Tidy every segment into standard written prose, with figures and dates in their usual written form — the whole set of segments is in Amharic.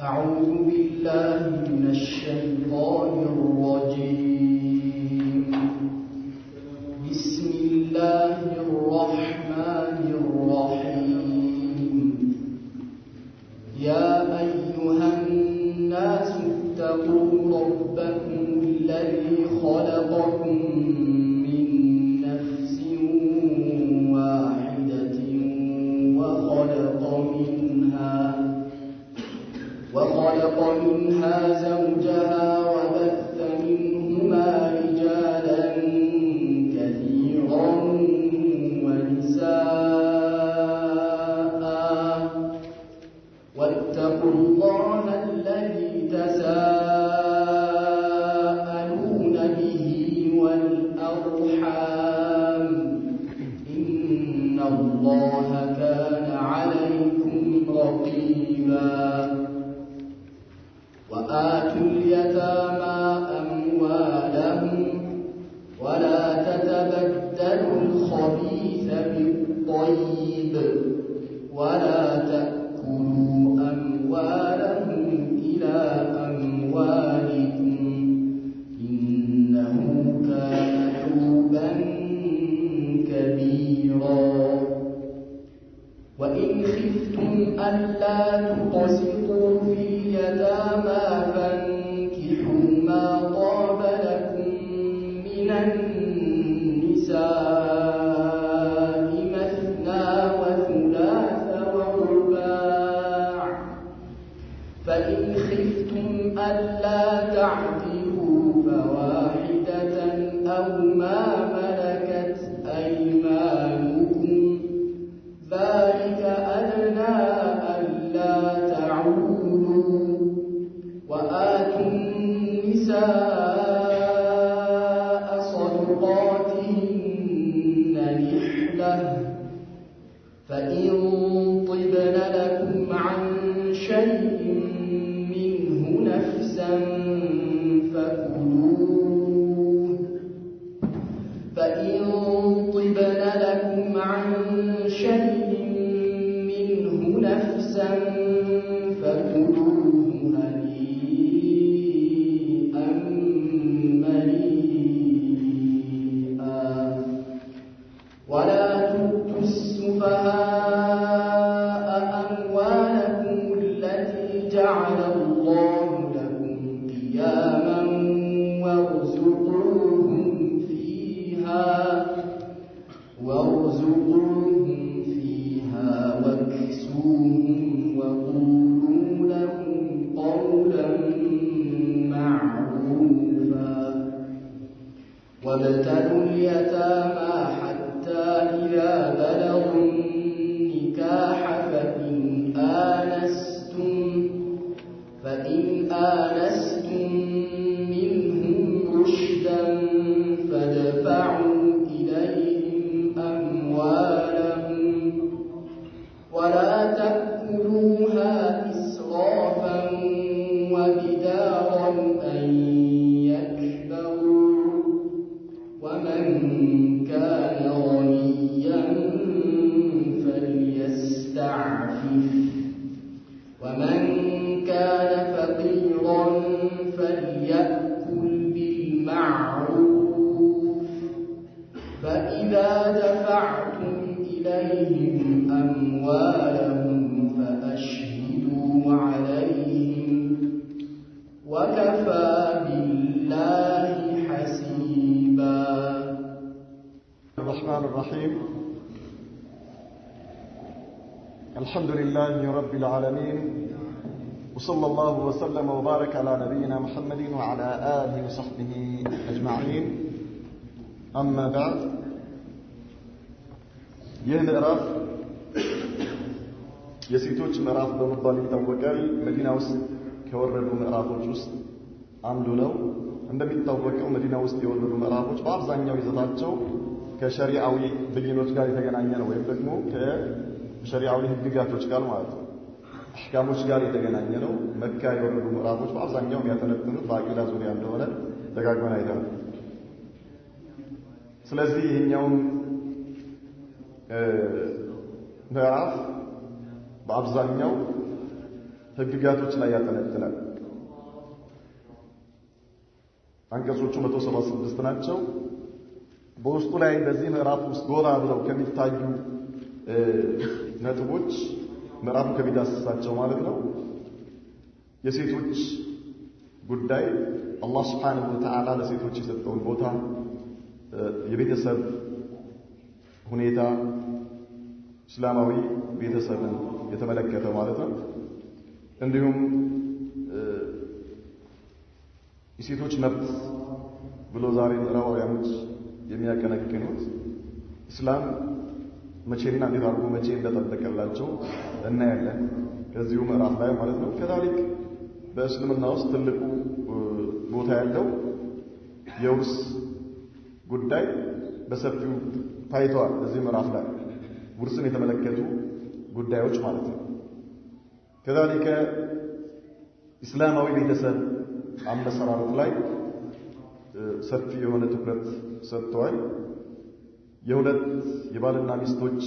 أعوذ بالله من الشيطان الرجيم. بسم الله الرحمن الرحيم. يا أيها الناس اتقوا ربكم الذي خلقكم من نفس واحدة وخلق منها زوجها وبث منهما رجالا كثيرا ونساء واتقوا الله الذي تساءلون به والأرحام إن الله كان عليكم رقيبا. وآتوا اليتامى أموالهم ولا تتبدلوا الخبيث بالطيب ولا تأكلوا أموالهم إلى أموالكم إنه كان حوبا كبيرا. وإن خفتم ألا تقسطوا في اليتامى فانكحوا ما طاب لكم من النساء مثنى وثلاث ورباع فإن خفتم ألا تعدلوا فواحدة أو ما ملكت أيمانكم ذلك أدنى ألا تعولوا. وآتوا النساء صدقاتهن نحلة فإن طبن لكم عن شيء منه نفسا فكلوه هنيئا مريئا. ولا تؤتوا السفهاء أموالكم التي جعل الله لكم قياما وارزقوهم فيها واكسوهم وقولوا لهم قولا معروفا. وابتلوا اليتامى حتى إذا بلغوا النكاح فإن آنستم منهم رشدا فادفعوا إليهم أموالهم ولا تأكلوها إسرافا وبدارا أن يكبروا. ومن كان غنيا فليستعفف ومن كان فقيرا فليأكل بالمعروف. فإذا دفعتم إليهم أموالهم فأشهدوا عليهم وكفى بالله حسيبا. الرحمن الرحيم. الحمد لله رب العالمين وصلى الله وسلم وبارك على نبينا محمد وعلى آله وصحبه أجمعين. أما بعد ይህ ምዕራፍ የሴቶች ምዕራፍ በመባል ይታወቃል። መዲና ውስጥ ከወረዱ ምዕራፎች ውስጥ አንዱ ነው። እንደሚታወቀው መዲና ውስጥ የወረዱ ምዕራፎች በአብዛኛው ይዘታቸው ከሸሪዓዊ ብይኖች ጋር የተገናኘ ነው፣ ወይም ደግሞ ከሸሪዓዊ ህግጋቶች ጋር ማለት ነው፣ አህካሞች ጋር የተገናኘ ነው። መካ የወረዱ ምዕራፎች በአብዛኛው የሚያጠነጥኑት በአቂዳ ዙሪያ እንደሆነ ደጋግመን አይተናል። ስለዚህ ይሄኛውን ምዕራፍ በአብዛኛው ህግጋቶች ላይ ያጠነጥናል። አንቀጾቹ 176 ናቸው። በውስጡ ላይ በዚህ ምዕራፍ ውስጥ ጎላ ብለው ከሚታዩ ነጥቦች ምዕራፉ ከሚዳስሳቸው ማለት ነው የሴቶች ጉዳይ አላህ Subhanahu Wa Ta'ala ለሴቶች የሰጠውን ቦታ፣ የቤተሰብ ሁኔታ፣ እስላማዊ ቤተሰብን የተመለከተ ማለት ነው። እንዲሁም የሴቶች መብት ብሎ ዛሬ ምዕራባውያኖች የሚያቀነቅኑት እስላም መቼና እንዴት አድርጎ መቼ እንደጠበቀላቸው እናያለን ከዚሁ ምዕራፍ ላይ ማለት ነው። ከዛሊክ በእስልምና ውስጥ ትልቁ ቦታ ያለው የውርስ ጉዳይ በሰፊው ታይቷል። እዚህ ምዕራፍ ላይ ውርስን የተመለከቱ ጉዳዮች ማለት ነው። ከዛሊክ እስላማዊ ቤተሰብ አመሰራረት ላይ ሰፊ የሆነ ትኩረት ሰጥተዋል። የሁለት የባልና ሚስቶች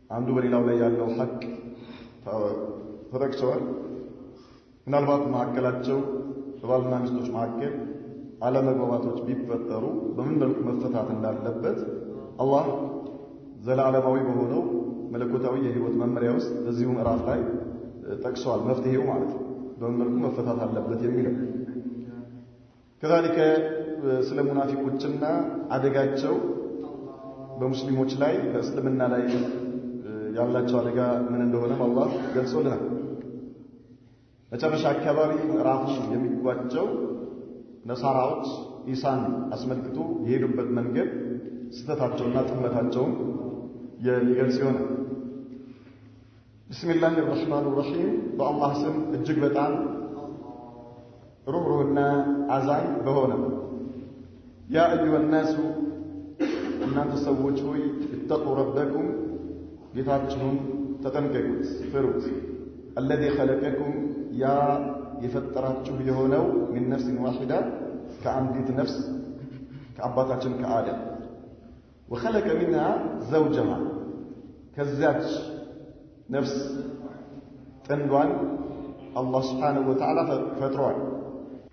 አንዱ በሌላው ላይ ያለው ሐቅ ተጠቅሷል። ምናልባት መካከላቸው በባልና ሚስቶች መካከል አለመግባባቶች ቢፈጠሩ በምን መልኩ መፈታት እንዳለበት አላህ ዘላለማዊ በሆነው መለኮታዊ የህይወት መመሪያ ውስጥ በዚሁ ምዕራፍ ላይ ጠቅሷል። መፍትሄው ማለት ነው በምን መልኩ መፈታት አለበት የሚለው። ከዛሊከ ስለ ሙናፊቆችና አደጋቸው በሙስሊሞች ላይ በእስልምና ላይ ያላቸው አደጋ ምን እንደሆነ አላህ ገልጾልናል። መጨረሻ አካባቢ ምዕራፉ የሚጓቸው ነሳራዎች ኢሳን አስመልክቶ የሄዱበት መንገድ ስተታቸውና ጥመታቸውን የሚገልጽ ይሆናል። ቢስሚላሂ الرحمن الرحيم በአላህ ስም እጅግ በጣም ሩህሩህና አዛኝ በሆነ ያ አዩሃ الناس እናንተ ሰዎች ሆይ እተቁ ረበኩም ጌታችሁን ተጠንቀቁት ፍሩት الذي خلقكم ያ የፈጠራችሁ የሆነው من نفس واحدة ከአንዲት ነፍስ ከአባታችን ከአደም وخلق منها زوجها ከዛች ነፍስ ጥንዷን አላህ Subhanahu Wa Ta'ala ፈጥሯል።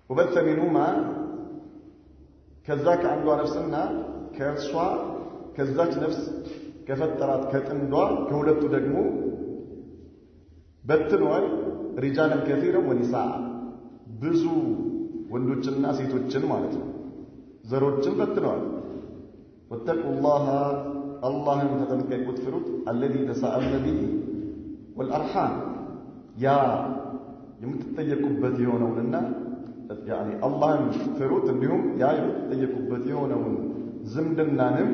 وبث منهما ከዛ ከአንዷ ነፍስና ከእርሷ ከዛች ነፍስ ከፈጠራት ከጥንዷ ከሁለቱ ደግሞ በትኗል ሪጃለን ከሲረን ወኒሳአ ብዙ ወንዶችና ሴቶችን ማለት ነው ዘሮችን በትኗል። ወተቁላህ አላህን ተጠንቀቁት ፍሩት الذي تساءلون به والارحام ያ የምትጠየቁበት የሆነውንና ያኒ አላህን ፍሩት እንዲሁም ያ የምትጠየቁበት የሆነውን ዝምድናንም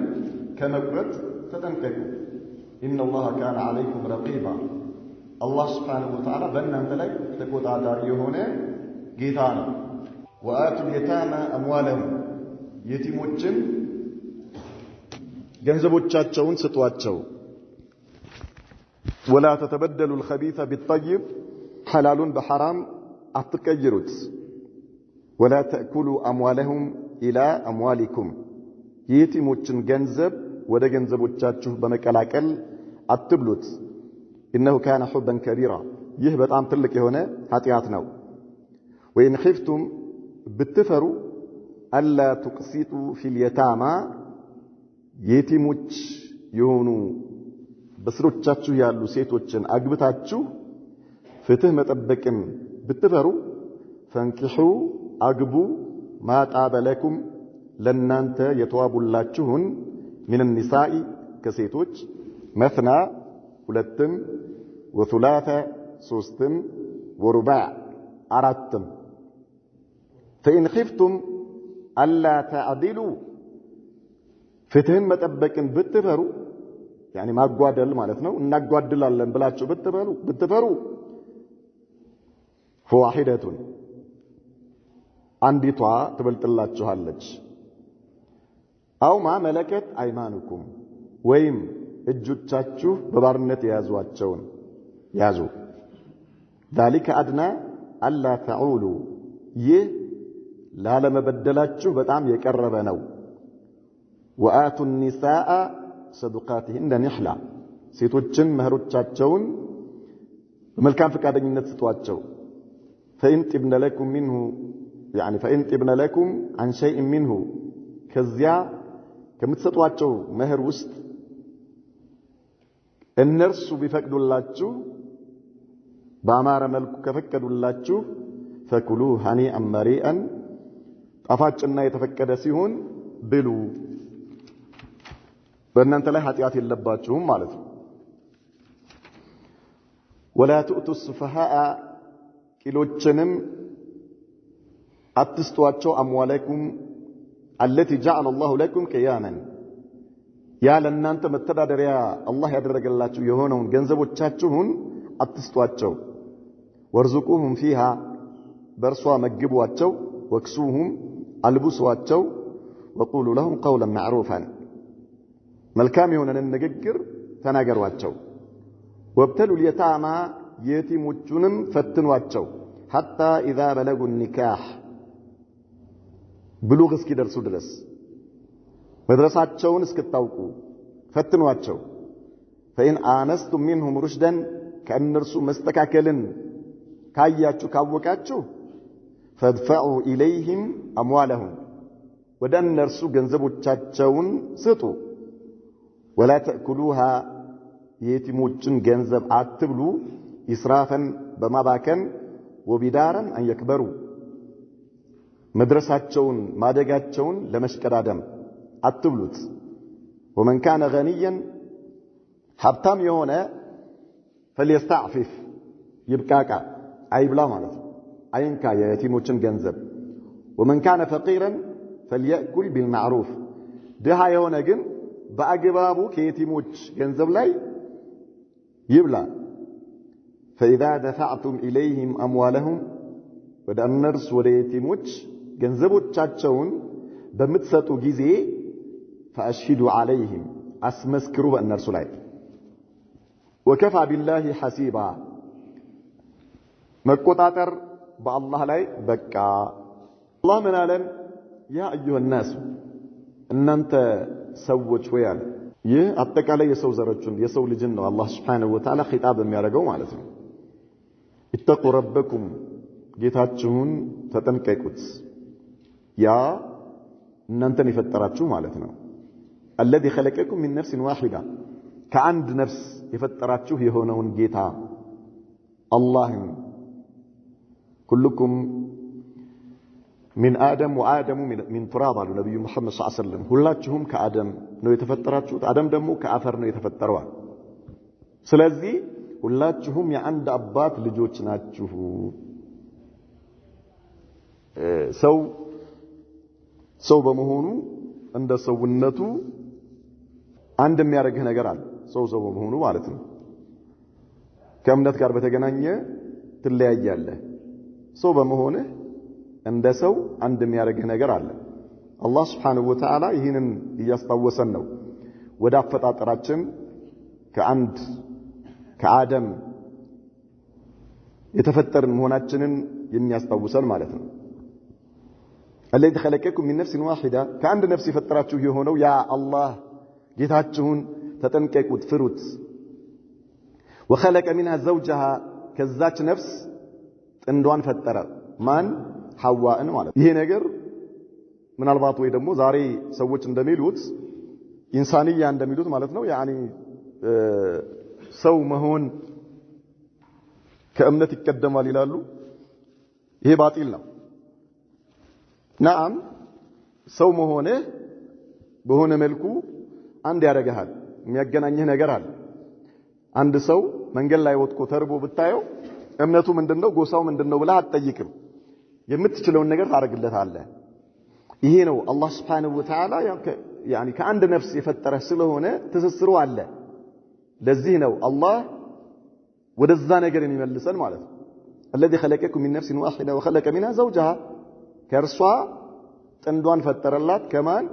ከመቁረጥ ተጠንቀቁ። إن الله كان عليكم رقيبا الله سبحانه وتعالى በእናንተ ላይ ተቆጣጣሪ የሆነ ጌታ ነው። وآتوا اليتامى أموالهم የቲሞችን ገንዘቦቻቸውን ስጧቸው። ولا تتبدلوا الخبيث بالطيب حلال بحرام አትቀይሩት። ولا تأكلوا أموالهم إلى أموالكم የቲሞችን ገንዘብ ወደ ገንዘቦቻችሁ በመቀላቀል አትብሉት። إنه كان حبا كبيرا ይህ በጣም ትልቅ የሆነ ኃጢአት ነው። وإن خفتم ብትፈሩ ألا تقسطوا في اليتامى የቲሞች የሆኑ በስሮቻችሁ ያሉ ሴቶችን አግብታችሁ ፍትህ መጠበቅን ብትፈሩ فانكحوا አግቡ ما طاب لكم ለናንተ የተዋቡላችሁን من النساء ከሴቶች مثنى ሁለትም وثلاث ሶስትም ورباع አራትም فإن خفتم ألا تعدلوا ፍትህን መጠበቅን ብትፈሩ يعني ማጓደል ማለት ነው እናጓድላለን ብላችሁ ብትፈሩ فواحدة አንዲቷ ትበልጥላችኋለች أو ما ملكت أيمانكم ወይም እጆቻችሁ በባርነት የያዟቸውን ያዙ ذلك أدنى ألا تعولوا ይህ ላለመበደላችሁ በጣም የቀረበ ነው። وآتوا النساء صدقاتهن نحلة ሴቶችን መህሮቻቸውን በመልካም ፈቃደኝነት ስጧቸው فإن طبن لكم منه يعني فإن طبن لكم عن شيء منه ከዚያ ከምትሰጧቸው መህር ውስጥ እነርሱ ቢፈቅዱላችሁ በአማረ መልኩ ከፈቀዱላችሁ ፈኩሉ ሀኒአን መሪአን ጣፋጭና የተፈቀደ ሲሆን ብሉ በእናንተ ላይ ኃጢአት የለባችሁም ማለት ነው ወላ ትኡቱ ሱፈሃአ ቂሎችንም አትስጧቸው አምዋለኩም التي جعل الله لكم قياما يا ለእናንተ መተዳደሪያ አላህ ያደረገላችሁ የሆነውን ገንዘቦቻችሁን አትስጧቸው ወርዙቁሁም فيها በርሷ መግቧቸው ወክሱሁም አልብሷቸው وقولوا لهم قولا معروفا መልካም የሆነን ንግግር ተናገሯቸው وابتلوا اليتامى የቲሞቹንም ፈትኗቸው حتى اذا بلغوا النكاح ብሉግ እስኪደርሱ ድረስ መድረሳቸውን እስክታውቁ ፈትኗቸው فإن آنستم منهم رشدا ከእነርሱ መስተካከልን ካያችሁ ካወቃችሁ فادفعوا إليهم أموالهم ወደ እነርሱ ገንዘቦቻቸውን ስጡ ولا تأكلوها የቲሞችን ገንዘብ አትብሉ إسرافا በማባከን وبدارا أن يكبروا መድረሳቸውን ማደጋቸውን ለመሽቀዳደም አትብሉት ومن كان غنيا ሀብታም የሆነ فليستعفف ይብቃቃ አይብላ ማለት ነው አይንካ የቲሞችን ገንዘብ ومن كان فقيرا فليأكل بالمعروف ድሃ የሆነ ግን በአግባቡ ከየቲሞች ገንዘብ ላይ ይብላ فإذا دفعتم إليهم أموالهم ወደ እነርሱ ወደ የቲሞች ገንዘቦቻቸውን በምትሰጡ ጊዜ فأشهدوا عليهم አስመስክሩ በእነርሱ ላይ وكفى بالله حسيبا መቆጣጠር በአላህ ላይ በቃ አላህ ምን አለን ያ أيها الناس እናንተ ሰዎች ወይ አለ ይህ አጠቃላይ የሰው ዘሮችን የሰው ልጅን ነው አላህ Subhanahu Wa Ta'ala ኺጣብ የሚያደርገው ማለት ነው اتقوا ربكم ጌታችሁን ተጠንቀቁት ያ እናንተን የፈጠራችሁ ማለት ነው الذي خلقكم من نفس واحدة ከአንድ ነፍስ የፈጠራችሁ የሆነውን ጌታ አላህን كلكم من آدم وآدم من تراب አሉ ነብዩ መሐመድ ሰለላሁ ዐለይሂ ወሰለም ሁላችሁም ከአደም ነው የተፈጠራችሁት አደም ደግሞ ከአፈር ነው የተፈጠረው ስለዚህ ሁላችሁም የአንድ አባት ልጆች ናችሁ ሰው በመሆኑ እንደ ሰውነቱ አንድ የሚያደርግህ ነገር አለ ሰው በመሆኑ ማለት ነው ከእምነት ጋር በተገናኘ ትለያያለህ ሰው በመሆንህ እንደ ሰው አንድ የሚያደርግህ ነገር አለ አላህ Subhanahu Wa Ta'ala ይህንን እያስታወሰን ነው ወደ አፈጣጠራችን ከአደም የተፈጠርን መሆናችንን የሚያስታውሰን ማለት ነው الذي خلقكم من نفس واحدة كأن نفس فتراتችሁ የሆነው ያ አላህ ጌታችሁን ተጠንቀቁት ፍሩት وخلق منها زوجها ከዛች ነፍስ ጥንዷን ፈጠረ ማን ሐዋን ማለት ይሄ ነገር ምናልባት ወይ ደግሞ ዛሬ ሰዎች እንደሚሉት ኢንሳንያ እንደሚሉት ማለት ነው ያኒ ሰው መሆን ከእምነት ይቀደማል ይላሉ ይሄ ባጢል ነው نعم ሰው መሆነ በሆነ መልኩ አንድ ያደርጋል የሚያገናኝህ ነገር አለ አንድ ሰው መንገድ ላይ ወጥቶ ተርቦ ብታየው እምነቱ ምንድነው ጎሳው ምንድነው ብለህ አትጠይቅም የምትችለውን ነገር ታደርግለታለህ ይሄ ነው አላህ Subhanahu Wa Ta'ala يعني ከአንድ ነፍስ የፈጠረ ስለሆነ ትስስሩ አለ ለዚህ ነው አላህ ወደዛ ነገር የሚመልሰን ማለት ነው الذي خلقكم من نفس واحدة وخلق منها زوجها ከርሷ ጥንዷን ፈጠረላት ከማን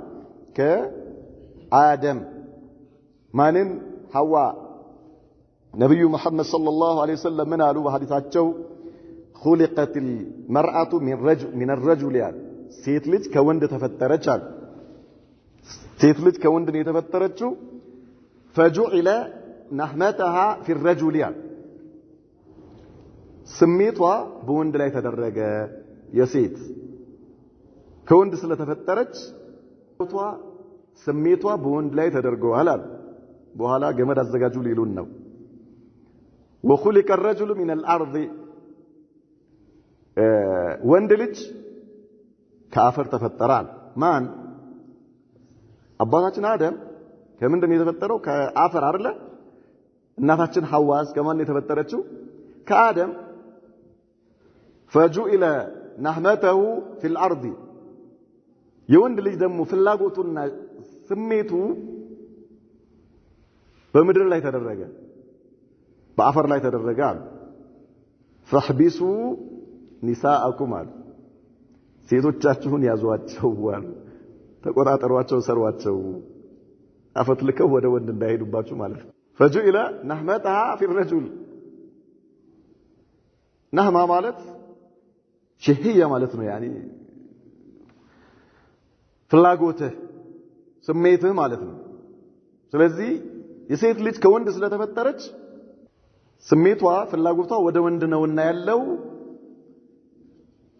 ከአደም ማንን ሐዋ ነብዩ መሐመድ ሰለላሁ ዐለይሂ ወሰለም ምን አሉ በሐዲሳቸው خلقت المرأة من الرجل ያል ሴት ልጅ ከወንድ ተፈጠረች አሉ ሴት ልጅ ከወንድ ነው የተፈጠረችው فجعل نحمتها في الرجل ያል ስሜቷ በወንድ ላይ ተደረገ የሴት ከወንድ ስለተፈጠረች ስሜቷ በወንድ ላይ ተደርጓል አለ በኋላ ገመድ አዘጋጁ ሊሉን ነው وخلق الرجل من الارض ወንድ ልጅ ከአፈር ተፈጠራል ማን አባታችን አደም ከምንድን ነው የተፈጠረው ከአፈር አይደለ እናታችን ሐዋስ ከማን የተፈጠረችው ከአደም فجعل نهمته في الارض የወንድ ልጅ ደግሞ ፍላጎቱና ስሜቱ በምድር ላይ ተደረገ በአፈር ላይ ተደረገ فاحبسوا نساءكم ሴቶቻችሁን ያዟቸው ተቆጣጠሯቸው ሰሯቸው አፈትልከው ወደ ወንድ እንዳይሄዱባችሁ ማለት ነው فجعل نهمتها في الرجل نهمة ማለት شهية ማለት ነው يعني ፍላጎትህ ስሜትህ ማለት ነው ስለዚህ የሴት ልጅ ከወንድ ስለተፈጠረች ስሜቷ ፍላጎቷ ወደ ወንድ ነውና ያለው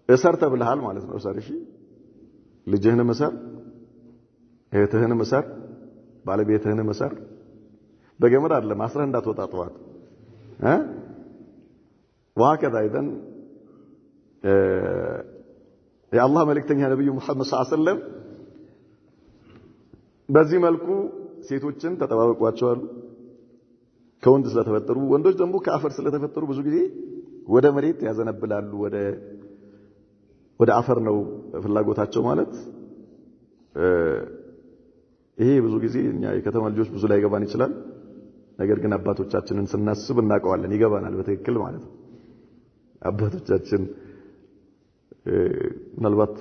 እሰር ተብለሃል ማለት ነው እሰር እሺ ልጅህን መሰር እህትህን መሰር ባለቤትህን መሰር በገመድ አይደለም አስረህ እንዳትወጣ ጠዋት وهكذا ايضا يا الله መልእክተኛ ነብዩ መሐመድ ሰለላሁ ዐለይሂ ወሰለም በዚህ መልኩ ሴቶችን ተጠባበቋቸዋል ከወንድ ስለተፈጠሩ ወንዶች ደግሞ ከአፈር ስለተፈጠሩ ብዙ ጊዜ ወደ መሬት ያዘነብላሉ ወደ አፈር ነው ፍላጎታቸው ማለት ይሄ ብዙ ጊዜ እኛ የከተማ ልጆች ብዙ ላይ ገባን ይችላል ነገር ግን አባቶቻችንን ስናስብ እናቀዋለን ይገባናል በትክክል ማለት ነው አባቶቻችን ምናልባት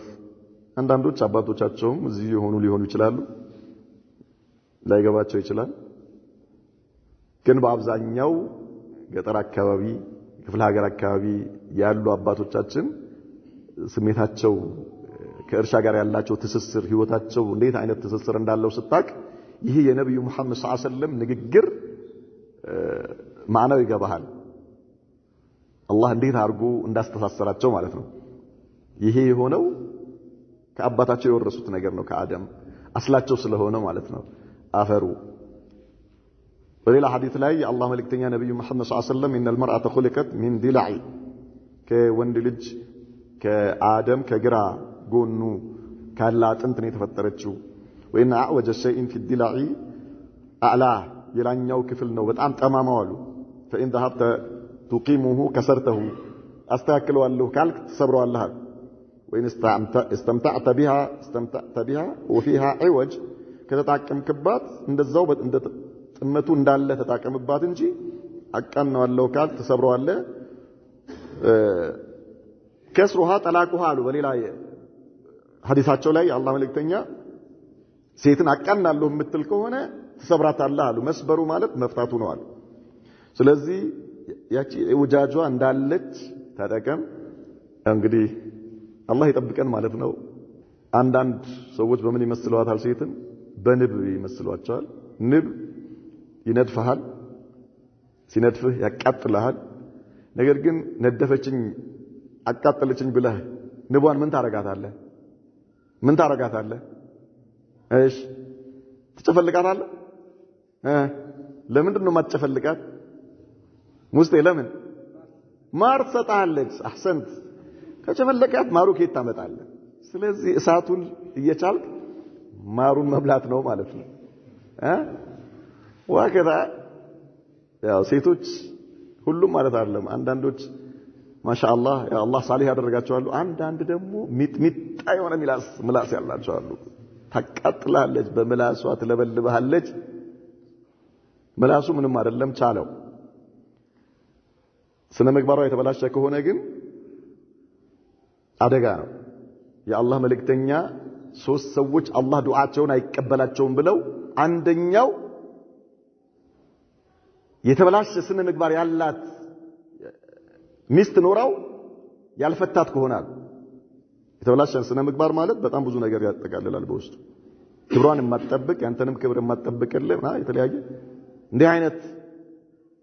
አንዳንዶች አባቶቻቸውም እዚህ ሊሆኑ ይችላሉ ላይገባቸው ይችላል ግን በአብዛኛው ገጠር አካባቢ ክፍለ ሀገር አካባቢ ያሉ አባቶቻችን ስሜታቸው ከእርሻ ጋር ያላቸው ትስስር ህይወታቸው እንዴት አይነት ትስስር እንዳለው ስታቅ ይሄ የነብዩ መሐመድ ሰለላሁ ዐለይሂ ወሰለም ንግግር ማዕናው ይገባሃል አላህ እንዴት አድርጎ እንዳስተሳሰራቸው ማለት ነው ይሄ የሆነው ከአባታቸው የወረሱት ነገር ነው ከአደም አስላቸው ስለሆነ ማለት ነው አፈሩ በሌላ ሐዲስ ላይ የአላህ መልእክተኛ ነብዩ መሐመድ ሰለላሁ ዐለይሂ ወሰለም ان المرأة خلقت من ضلع ከወንድ ልጅ ከአደም ከግራ ጎኑ ካለ አጥንት ነው የተፈጠረችው وان اعوج شيء في الضلع اعلى የላኛው ክፍል ነው በጣም ጠማማው አሉ فان ذهبت تقيمه كسرته استاكلوا ካልክ ተሰብረዋለህ وان استمتعت بها وفيها عوج ከተጣቀምክባት እንደዛው እንደ ጥመቱ እንዳለ ተጣቀምባት እንጂ አቃናው ካል ተሰብረዋለህ ከስሩሃ ጠላቁሃ አሉ በሌላ ሐዲሳቸው ላይ አላህ መልእክተኛ ሴትን አቃናለሁ የምትል ከሆነ ተሰብራታለህ አሉ መስበሩ ማለት መፍታቱ ነው አሉ ስለዚህ ያቺ ውጃጇ እንዳለች ተጠቀም እንግዲህ አላህ ይጠብቀን ማለት ነው አንዳንድ ሰዎች በምን ይመስሏታል ሴትን በንብ ይመስሏቸዋል ንብ ይነድፈሃል ሲነድፍህ ያቃጥልሃል ነገር ግን ነደፈችኝ አቃጠለችኝ ብለህ ንቧን ምን ታረጋታለህ እሺ ትጨፈልቃታለህ ለምንድን ነው ማትጨፈልቃት ሙስቴ ለምን ማር ትሰጣለች አህሰንት ከጨፈለቃት ማሩ ከየት ታመጣለህ ስለዚህ እሳቱን እየቻልክ ማሩን መብላት ነው ማለት ነው ወከዛ ያው ሴቶች ሁሉም ማለት አይደለም አንዳንዶች ማሻአላህ ያ አላህ ሳሊህ ያደረጋቸዋል አንዳንድ ደግሞ ሚጥሚጣ የሆነ ምላስ ያላቸው አሉ ታቃጥላለች በምላሷ ትለበልብሃለች ምላሱ ምንም አይደለም ቻለው ስነ ምግባሯ የተበላሸ ከሆነ ግን አደጋ ነው የአላህ መልእክተኛ ሶስት ሰዎች አላህ ዱዓቸውን አይቀበላቸውም ብለው አንደኛው የተበላሸ ስነ ምግባር ያላት ሚስት ኖራው ያልፈታት ከሆናል የተበላሸ ስነ ምግባር ማለት በጣም ብዙ ነገር ያጠቃልላል በውስጡ ክብሯን የማትጠብቅ ያንተንም ክብር የማትጠብቅልና የተለያየ እንዲህ አይነት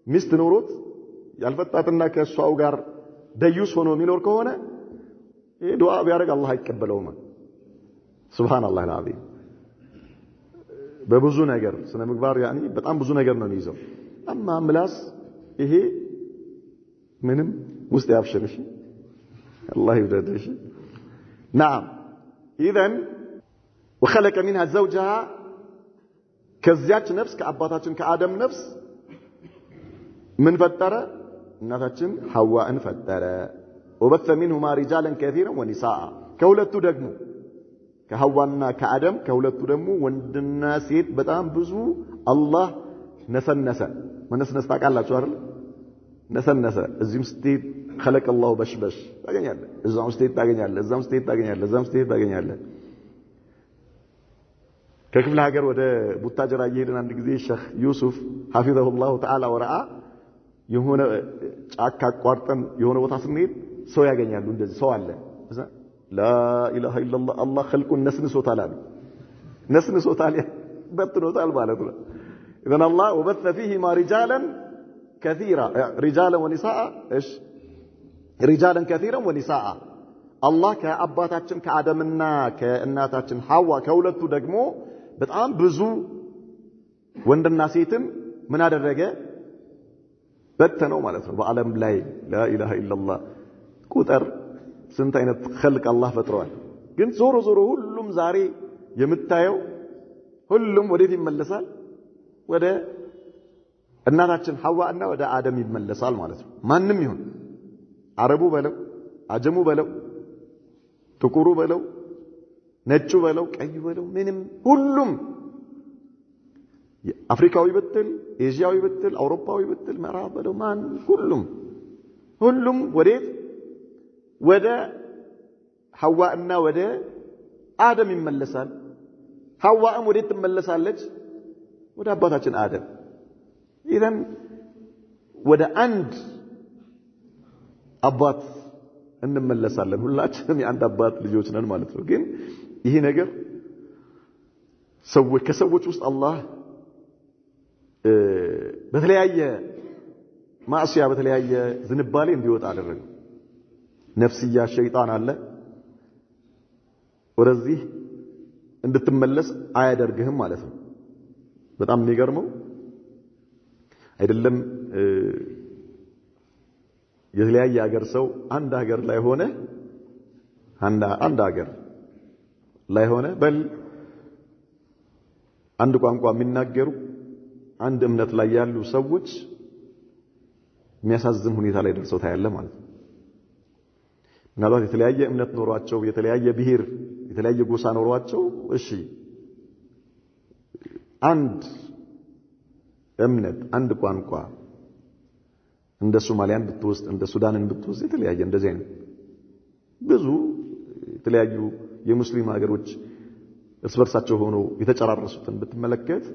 ሚስት ኖሮት ያልፈታትና ከሷው ጋር ደዩስ ሆኖ የሚኖር ከሆነ ይሄ ዱዓ ቢያደርግ አላህ አይቀበለውም። ሱብሃንአላህ አልዓዚም። በብዙ ነገር ስነ ምግባር ያኒ በጣም ብዙ ነገር ነው የሚይዘው። አማ ምላስ ይሄ ምንም ውስጥ ያብሽርሽ አላህ ይወደድሽ። نعم اذا وخلق منها زوجها ከዚያች ነፍስ ከአባታችን ከአደም ነፍስ ምን ፈጠረ? እናታችን ሐዋን ፈጠረ። وبث منهما رجالا كثيرا ونساء ከሁለቱ ደግሞ ከሐዋና ከአደም ከሁለቱ ደግሞ ወንድና ሴት በጣም ብዙ አላህ ነሰነሰ። መነስነስ ታውቃላችሁ አይደል? ነሰነሰ። እዚህም ስትሄድ خلق الله በሽበሽ ታገኛለህ፣ እዛም ስትሄድ ታገኛለህ፣ እዛም ስትሄድ ታገኛለህ፣ እዛም ስትሄድ ታገኛለህ። ከክፍለ ሀገር ወደ ቡታጀራ እየሄድን አንድ ጊዜ ሼህ ዩሱፍ حفظه الله تعالى ورعا የሆነ ጫካ አቋርጠን የሆነ ቦታ ስንሄድ ሰው ያገኛሉ። እንደዚህ ሰው አለ لا اله الا الله الله خلقን ነስንሶታል አሉ። ነስንሶታል በትኖታል ማለት ነው። اذا الله وبث فيهما رجالا كثيرا رجالا ونساء ايش رجالا كثيرا ونساء الله ከአባታችን ከአደምና ከእናታችን ሐዋ ከሁለቱ ደግሞ በጣም ብዙ ወንድና ሴትን ምን አደረገ? በተነው ማለት ነው በዓለም ላይ لا اله الا الله ቁጥር ስንት አይነት خلق አላህ ፈጥሯል። ግን ዞሮ ዞሮ ሁሉም ዛሬ የምታየው ሁሉም ወዴት ይመለሳል? ወደ እናታችን ሐዋና ወደ አደም ይመለሳል ማለት ነው። ማንም ይሁን አረቡ በለው አጀሙ በለው ጥቁሩ በለው ነጩ በለው ቀዩ በለው ምንም ሁሉም አፍሪካዊ ብትል ኤዥያዊ ብትል አውሮፓዊ ብትል ምዕራብ በለው ማን ሁሉም ወዴት? ወደ ሐዋና ወደ አደም ይመለሳል። ሐዋም ወዴት ትመለሳለች? ወደ አባታችን አደም። ኢዘን ወደ አንድ አባት እንመለሳለን። ሁላችንም የአንድ አባት ልጆች ነን ማለት ነው። ግን ይሄ ነገር ከሰዎች ውስጥ አላህ በተለያየ ማዕሲያ በተለያየ ዝንባሌ እንዲወጣ አደረገ። ነፍስያ ሸይጣን አለ ወደዚህ እንድትመለስ አያደርግህም ማለት ነው። በጣም የሚገርመው አይደለም የተለያየ ሀገር ሰው አንድ ሀገር ላይ ሆነ አንድ ሀገር ላይ ሆነ በል አንድ ቋንቋ የሚናገሩ አንድ እምነት ላይ ያሉ ሰዎች የሚያሳዝን ሁኔታ ላይ ደርሰው ታያለ ማለት ነው። ምናልባት የተለያየ እምነት ኖሯቸው የተለያየ ብሔር የተለያየ ጎሳ ኖሯቸው እሺ አንድ እምነት አንድ ቋንቋ እንደ ሶማሊያን ብትወስድ እንደ ሱዳንን ብትወስድ የተለያየ እንደዚህ አይነት ብዙ የተለያዩ የሙስሊም ሀገሮች እርስ በርሳቸው ሆነው የተጨራረሱትን ብትመለከት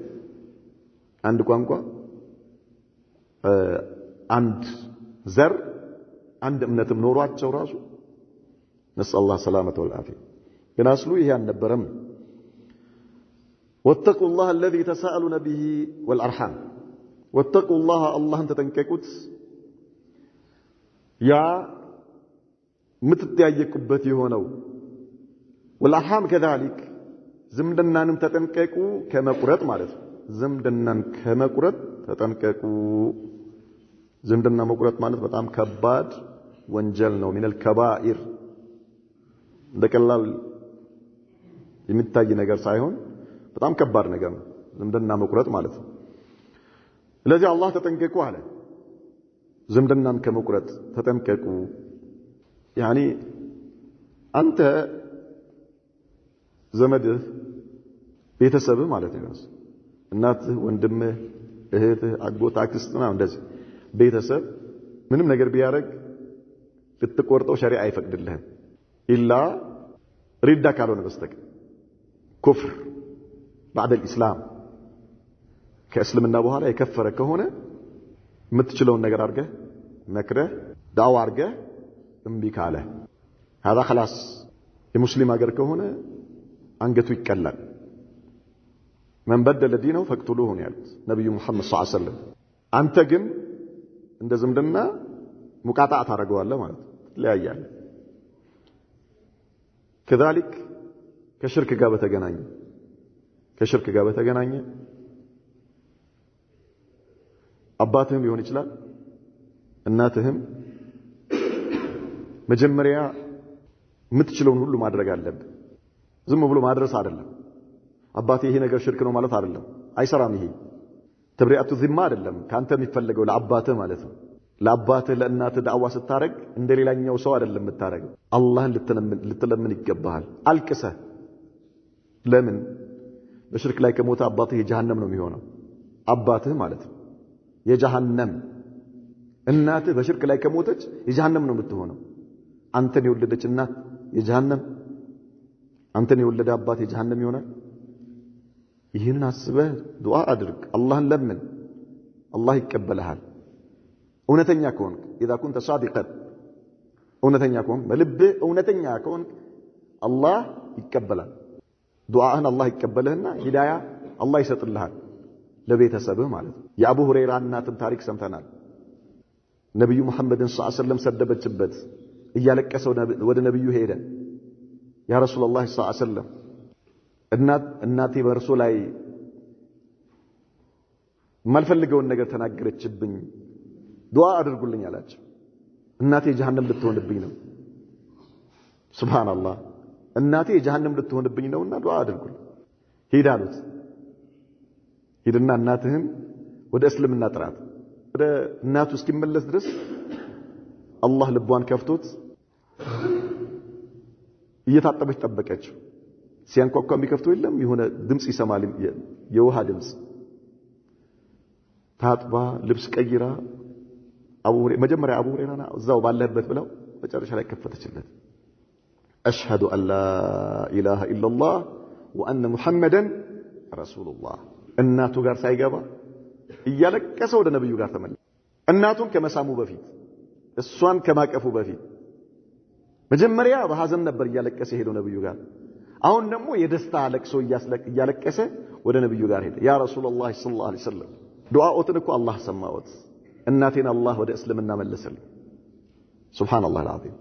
አንድ ቋንቋ አንድ ዘር አንድ እምነትም ኖሯቸው ራሱ ነስአል الله ሰላመተ ወልዓፊያ ግን አስሉ ይሄ አልነበረም። واتقوا الله الذي تساءلون به والارحام واتقوا الله الله ተጠንቀቁት ያ ምትጠያየቁበት የሆነው والارحام كذلك ዝምድናንም ተጠንቀቁ ከመቁረጥ ማለት ነው። ዝምድናን ከመቁረጥ ተጠንቀቁ። ዝምድና መቁረጥ ማለት በጣም ከባድ ወንጀል ነው። ሚነል ከባኢር እንደቀላል የሚታይ ነገር ሳይሆን በጣም ከባድ ነገር ነው ዝምድና መቁረጥ ማለት ነው። ስለዚህ አላህ ተጠንቀቁ አለ። ዝምድናን ከመቁረጥ ተጠንቀቁ። ያኒ አንተ ዘመድህ ቤተሰብህ ማለት ነው። እናትህ፣ ወንድምህ፣ እህትህ፣ አጎት፣ አክስት ምናምን እንደዚህ ቤተሰብ ምንም ነገር ቢያደርግ ልትቆርጠው ሸሪዓ አይፈቅድልህም ኢላ ሪዳ ካልሆነ በስተቀር ኩፍር بعد الاسلام ከእስልምና በኋላ የከፈረ ከሆነ የምትችለውን ነገር አድርገህ መክረህ ዳዋ አድርገህ እምቢ ካለ هذا خلاص የሙስሊም ሀገር ከሆነ አንገቱ ይቀላል። من بدل دينه فاقتلوه ያሉት ነብዩ መሐመድ ሰለላሁ ዐለይሂ ወሰለም። አንተ ግን እንደ ዝምድና ሙቃጣ ታደርገዋለህ ማለት ነው። ይለያያል። كذلك ከሽርክ ጋር በተገናኘ አባትህም ሊሆን ይችላል እናትህም መጀመሪያ የምትችለውን ሁሉ ማድረግ አለብህ። ዝም ብሎ ማድረስ አይደለም። አባቴ ይሄ ነገር ሽርክ ነው ማለት አይደለም። አይሰራም። ይሄ ተብሪአቱ ዚማ አይደለም። ካንተ የሚፈልገው ለአባትህ ማለት ነው። ለአባትህ ለእናትህ ዳዕዋ ስታረግ እንደሌላኛው ሰው አይደለም የምታረገው። አላህን ልትለምን ይገባሃል። አልቅሰህ ለምን በሽርክ ላይ ከሞተ አባትህ የጀሃነም ነው የሚሆነው። አባትህ ማለት ነው የጀሃነም፣ እናትህ በሽርክ ላይ ከሞተች የጀሃነም ነው የምትሆነው። አንተን የወለደች እናት የጀሃነም፣ አንተን የወለደ አባት የጀሃነም ይሆናል። ይህንን አስበህ ዱዓ አድርግ፣ አላህን ለምን፣ አላህ ይቀበልሃል። እውነተኛ ከሆንክ إذا كنت صادقا እውነተኛ ከሆንክ በልብህ እውነተኛ ከሆንክ አላህ ይቀበላል። ዱዓህን አላህ ይቀበልህና ሂዳያ አላህ ይሰጥልሃል ለቤተሰብህ ማለት ነው። የአቡ ሁረይራ እናትን ታሪክ ሰምተናል። ነብዩ መሐመድን ሰለላሁ ዐለይሂ ወሰለም ሰደበችበት። እያለቀሰ ወደ ነብዩ ሄደ። ያ ረሱላህ ሰለላሁ ዐለይሂ ወሰለም እናቴ በእርሱ ላይ የማልፈልገውን ነገር ተናገረችብኝ፣ ዱዓ አድርጉልኝ አላቸው። እናቴ ጀሃነም ልትሆንብኝ ነው። ሱብሃንአላህ፣ እናቴ ጀሃነም ልትሆንብኝ ነውና ዱዓ አድርጉልኝ። ሂድ አሉት። ሂድና እናትህን ወደ እስልምና ጥራት። ወደ እናቱ እስኪመለስ ድረስ አላህ ልቧን ከፍቶት እየታጠበች ጠበቀችው። ሲያንኳኳ የሚከፍተው የለም፣ የሆነ ድምጽ ይሰማል፣ የውሃ ድምጽ። ታጥባ ልብስ ቀይራ መጀመሪያ አቡ ሁረይራ እዛው ባለበት ብለው መጨረሻ ላይ ከፈተችለት። አሽሀዱ አን ላ ኢላሃ ኢላላህ ወአነ ሙሐመደን ረሱሉላህ። እናቱ ጋር ሳይገባ እያለቀሰ ወደ ነብዩ ጋር ተመለሰ። እናቱን ከመሳሙ በፊት እሷን ከማቀፉ በፊት መጀመሪያ በሐዘን ነበር እያለቀሰ ሄዶ ነብዩ ጋር። አሁን ደግሞ የደስታ ለቅሶ እያለቀሰ ወደ ነብዩ ጋር ሄደ። ያ ረሱላህ ሰለላሁ ዐለይሂ ወሰለም ዱዓኦትን እኮ አላህ ሰማዎት። እናቴን አላህ ወደ እስልምና መለሰልኝ። ሱብሃንአላህ አልዓዚም።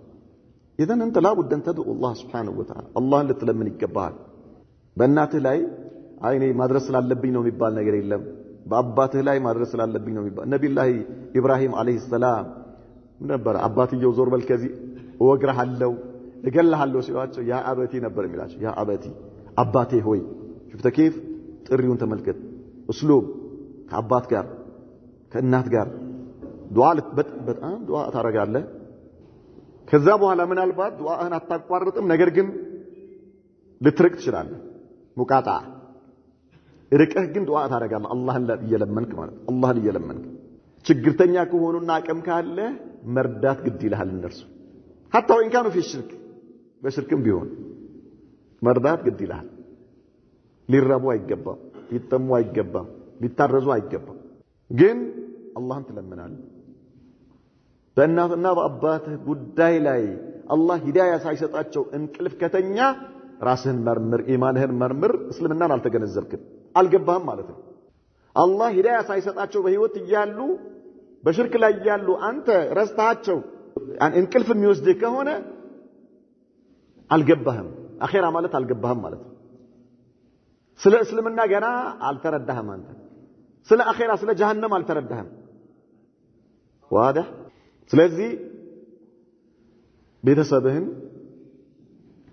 ኢዘን አንተ ላቡድ አን ተድዑ አላህ ሱብሃነሁ ወተዓላ፣ አላህን ልትለምን ይገባሃል። በእናትህ ላይ አይኔ ማድረስ ስላለብኝ ነው የሚባል ነገር የለም። በአባትህ ላይ ማድረስ ስላለብኝ ነው የሚባል። ነቢዩላህ ኢብራሂም አለይሂ ሰላም ነበር አባትየው ዞር በል ከዚህ እወግርሃለሁ እገልሃለሁ ሲሏቸው ያ አበቲ ነበር የሚላቸው። ያ አበቲ አባቴ ሆይ። ሽፍተ ከይፍ ጥሪውን ተመልከት። እስሉብ ከአባት ጋር ከእናት ጋር ዱዓ በጣም ዱዓ ታረጋለህ። ከዛ በኋላ ምናልባት ዱዓህን አታቋርጥም፣ ነገር ግን ልትርቅ ትችላለህ። ሙቃጣ ርቀህ ግን ዱዓ ታረጋለህ። አላህን እየለመንክ ማለት አላህን እየለመንክ። ችግርተኛ ከሆኑና አቅም ካለ መርዳት ግድ ይልሃል እነርሱ حتى وإن كانوا في الشرك በሽርክም ቢሆን መርዳት ግድ ይልሃል። ሊራቡ አይገባም፣ ሊጠሙ አይገባም፣ ሊታረዙ አይገባም። ግን አላህን ትለምናለህ። በእናትና በአባትህ ጉዳይ ላይ አላህ ሂዳያ ሳይሰጣቸው እንቅልፍ ከተኛ ራስህን መርምር፣ ኢማንህን መርምር። እስልምናን አልተገነዘብክም፣ አልገባህም ማለት ነው። አላህ ሂዳያ ሳይሰጣቸው በህይወት እያሉ በሽርክ ላይ እያሉ አንተ ረስተሃቸው እንቅልፍ የሚወስድህ ከሆነ አልገባህም። አኺራ ማለት አልገባህም ማለት ነው። ስለ እስልምና ገና አልተረዳህም አንተ። ስለ አኺራ ስለ ጀሃነም አልተረዳህም። ዋضح። ስለዚህ ቤተሰብህን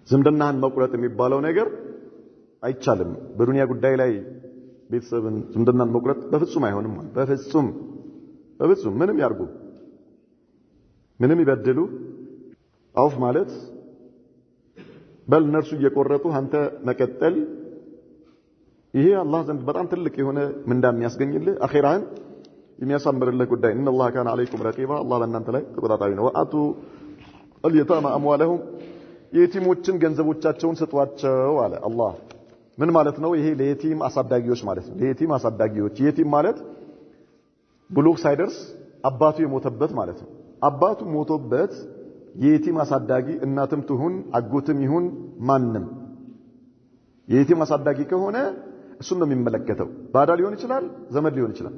ዝምድናህን መቁረጥ የሚባለው ነገር አይቻልም። በዱንያ ጉዳይ ላይ ቤተሰብን ዝምድናን መቁረጥ በፍጹም አይሆንም። በፍጹም ምንም ያርጉ ምንም ይበድሉ አውፍ ማለት በል እነርሱ እየቆረጡ አንተ መቀጠል፣ ይሄ አላህ ዘንድ በጣም ትልቅ የሆነ ምንዳ የሚያስገኝልህ አኺራህን የሚያሳምርልህ ጉዳይ። ኢነላህ ካነ ዐለይኩም ረቂባ፣ አላህ በእናንተ ላይ ተቆጣጣሪ ነው። ወአቱ አልየታማ አምዋለሁም፣ የየቲሞችን ገንዘቦቻቸውን ስጧቸው አለ አላህ። ምን ማለት ነው? ይሄ ለየቲም አሳዳጊዎች ማለት ነው። ለየቲም አሳዳጊዎች፣ የቲም ማለት ብሉግ ሳይደርስ አባቱ የሞተበት ማለት ነው። አባቱ ሞቶበት የየቲም አሳዳጊ እናትም ትሁን አጎትም ይሁን ማንም የየቲም አሳዳጊ ከሆነ እሱን ነው የሚመለከተው። ባዳ ሊሆን ይችላል፣ ዘመድ ሊሆን ይችላል።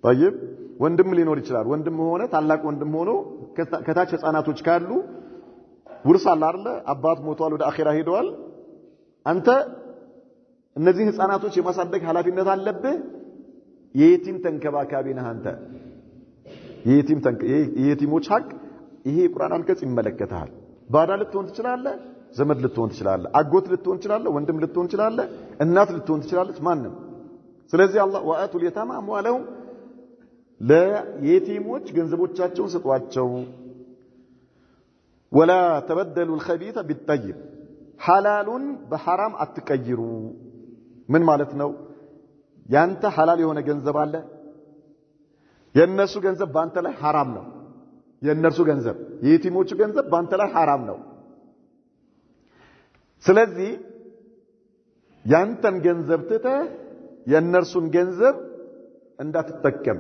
طيب ወንድም ሊኖር ይችላል ወንድም ሆነ ታላቅ ወንድም ሆኖ ከታች ህፃናቶች ካሉ ውርስ አለ አይደል አባት ሞቷል ወደ አኺራ ሄደዋል አንተ እነዚህ ህፃናቶች የማሳደግ ኃላፊነት አለብህ የየቲም ተንከባካቢ ነህ አንተ የየቲሞች ሐቅ ይሄ ቁርአን አንቀጽ ይመለከታል ባዳ ልትሆን ትችላለህ ዘመድ ልትሆን ትችላለህ አጎት ልትሆን ትችላለህ ወንድም ልትሆን ትችላለህ እናት ልትሆን ትችላለች ማንንም ስለዚህ አላህ ወአቱል የታማ አምዋለሁም ለየቲሞች ገንዘቦቻቸውን ስጧቸው ወላ ተበደሉ الخبيث بالطيب ሐላሉን በሐራም አትቀይሩ ምን ማለት ነው ያንተ ሐላል የሆነ ገንዘብ አለ የነሱ ገንዘብ ባንተ ላይ ሐራም ነው የነርሱ ገንዘብ የየቲሞቹ ገንዘብ ባንተ ላይ ሐራም ነው ስለዚህ ያንተን ገንዘብ ትተህ የነርሱን ገንዘብ እንዳትጠቀም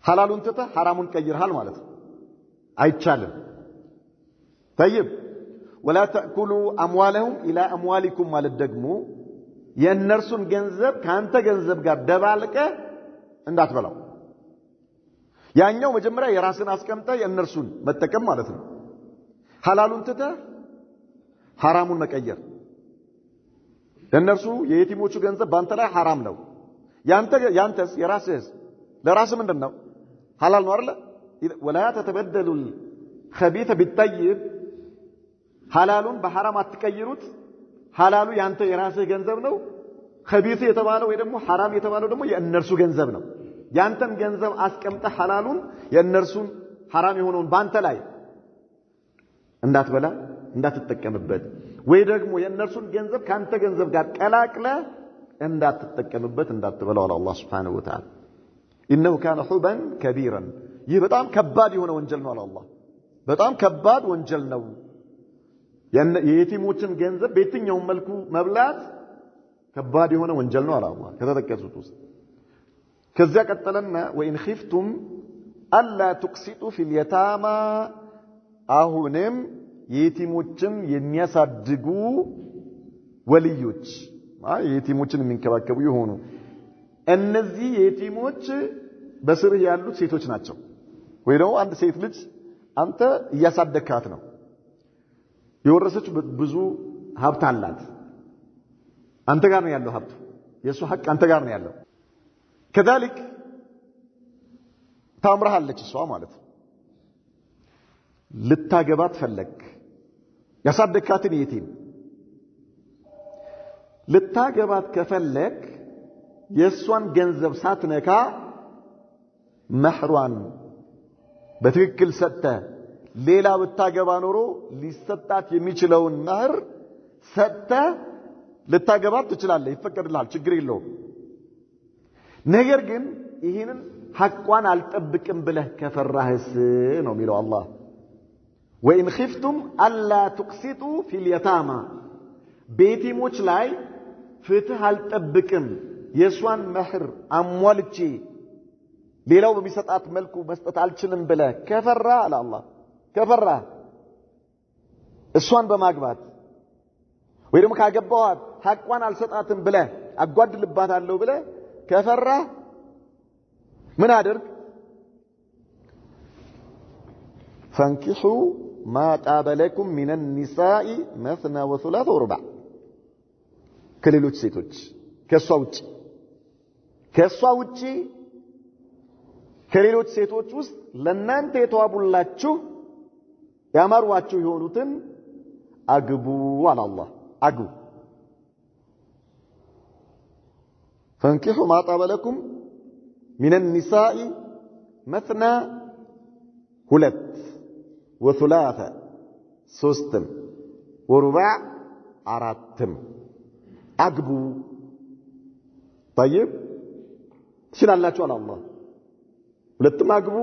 ሐላሉን ትተህ ሐራሙን ቀይረሃል ማለት ነው አይቻልም طيب ولا تاكلوا اموالهم الى اموالكم ማለት ደግሞ የነርሱን ገንዘብ ካንተ ገንዘብ ጋር ደባልቀ እንዳትበላው ያኛው መጀመሪያ የራስን አስቀምጠ የነርሱን መጠቀም ማለት ነው ሐላሉን ትተህ ሐራሙን መቀየር የነርሱ የየቲሞቹ ገንዘብ ባንተ ላይ ሐራም ነው ያንተስ የራስህ ለራስህ ምንድነው ሐላል ነው አይደል ولا تتبدلوا الخبيث بالطيب ሐላሉን በሐራም አትቀይሩት ሐላሉ ያንተ የራስህ ገንዘብ ነው خبيث የተባለው ወይ ደግሞ ሐራም የተባለው ደግሞ የእነርሱ ገንዘብ ነው ያንተን ገንዘብ አስቀምጠ ሐላሉን የእነርሱን ሐራም የሆነውን ባንተ ላይ እንዳትበላ እንዳትጠቀምበት ወይ ደግሞ የእነርሱን ገንዘብ ካንተ ገንዘብ ጋር ቀላቅለ እንዳትጠቀምበት እንዳትበላው አላህ Subhanahu Wa Ta'ala إنه كان حبا كبيرا ይህ በጣም ከባድ የሆነ ወንጀል ነው አላህ በጣም ከባድ ወንጀል ነው የየቲሞችን ገንዘብ በየትኛው መልኩ መብላት ከባድ የሆነ ወንጀል ነው አላህ ከተጠቀሱት ውስጥ ከዚያ ቀጠለና ወኢን ኺፍቱም አላ ትቅሲጡ ፊል የታማ አሁንም የየቲሞችን የሚያሳድጉ ወልዮች የየቲሞችን የሚንከባከቡ ይሆኑ እነዚህ የየቲሞች በስርህ ያሉት ሴቶች ናቸው ወይ ደግሞ አንድ ሴት ልጅ አንተ እያሳደካት ነው የወረሰች ብዙ ሀብት አላት አንተ ጋር ነው ያለው ሀብቱ የሱ ሐቅ አንተ ጋር ነው ያለው كذلك ታምራለች እሷ ማለት ልታገባት ፈለክ ያሳደካትን የቲም ልታገባት ከፈለክ የሷን ገንዘብ ሳትነካ መህሯን በትክክል ሰጠ ሌላ ብታገባ ኖሮ ሊሰጣት የሚችለውን መህር ሰጠ ልታገባት ትችላለህ ይፈቀድልሃል ችግር የለውም ነገር ግን ይሄንን ሐቋን አልጠብቅም ብለህ ከፈራህስ ነው የሚለው አላህ ወኢን ኺፍቱም አላ ትቅሲጡ ፊል የታማ ቤቲሞች ላይ ፍትህ አልጠብቅም የሷን መህር አሟልቼ ሌላው በሚሰጣት መልኩ መስጠት አልችልም ብለህ ከፈራ አለ አላህ ከፈራ እሷን በማግባት ወይ ደግሞ ካገባዋት ሐቋን አልሰጣትም ብለህ አጓድልባታለሁ ብለህ ከፈራ ምን አድርግ فانكحوا ما طاب لكم من النساء مثنى وثلاث ورباع ከሌሎች ሴቶች ከሷ ውጪ ከሌሎች ሴቶች ውስጥ ለናንተ የተዋቡላችሁ ያማሩዋችሁ የሆኑትን አግቡ አለ አላህ አግቡ فانكحوا ما طاب لكم من النساء مثنى ሁለት وثلاث ሶስትም ورباع አራትም አግቡ طيب ትችላላችሁ አለ አላህ ሁለትም አግቡ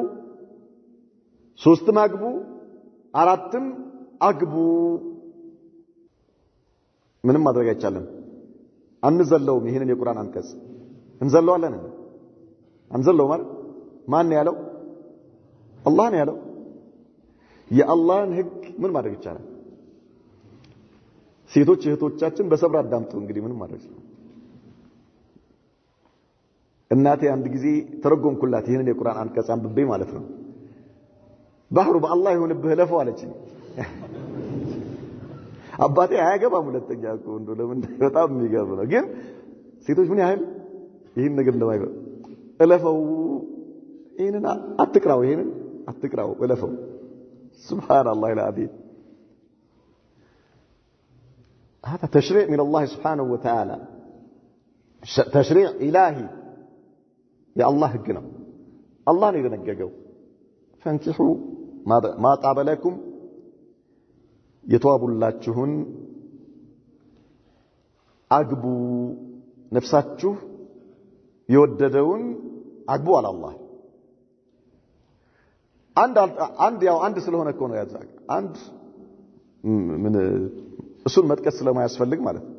ሶስትም አግቡ አራትም አግቡ ምንም ማድረግ አይቻልም አንዘለውም ይሄንን የቁርአን አንቀጽ እንዘለዋለን አንዘለው ማለት ማን ያለው አላህ ነው ያለው የአላህን ህግ ምን ማድረግ ይቻላል ሴቶች እህቶቻችን በሰብር አዳምጡ እንግዲህ ምን ማድረግ እናቴ አንድ ጊዜ ተረጎምኩላት ይሄንን የቁርአን አንቀጽ አንብቤ ማለት ነው። ባህሩ በአላህ ይሁንብህ ለፈው አለችኝ። አባቴ አያገባም ሁለተኛ እኮ እንደው ለምን በጣም የሚገርም ነው። ግን ሴቶች ምን ያህል ይሄን ነገር እንደማይገባ እለፈው ይሄንን አትቅራው ይሄንን አትቅራው እለፈው ሱብሃንአላህ العظيم هذا تشريع من الله سبحانه وتعالى تشريع إلهي يا الله هجنا الله يدنججوا فانكحوا ما طاب لكم يتوابلاችሁን አግቡ ነፍሳችሁ የወደደውን አግቡ አለ አላህ። አንድ ስለሆነ እኮ ነው ያዛቅ አንድ ምን እሱን መጥቀስ ስለማያስፈልግ ማለት ነው።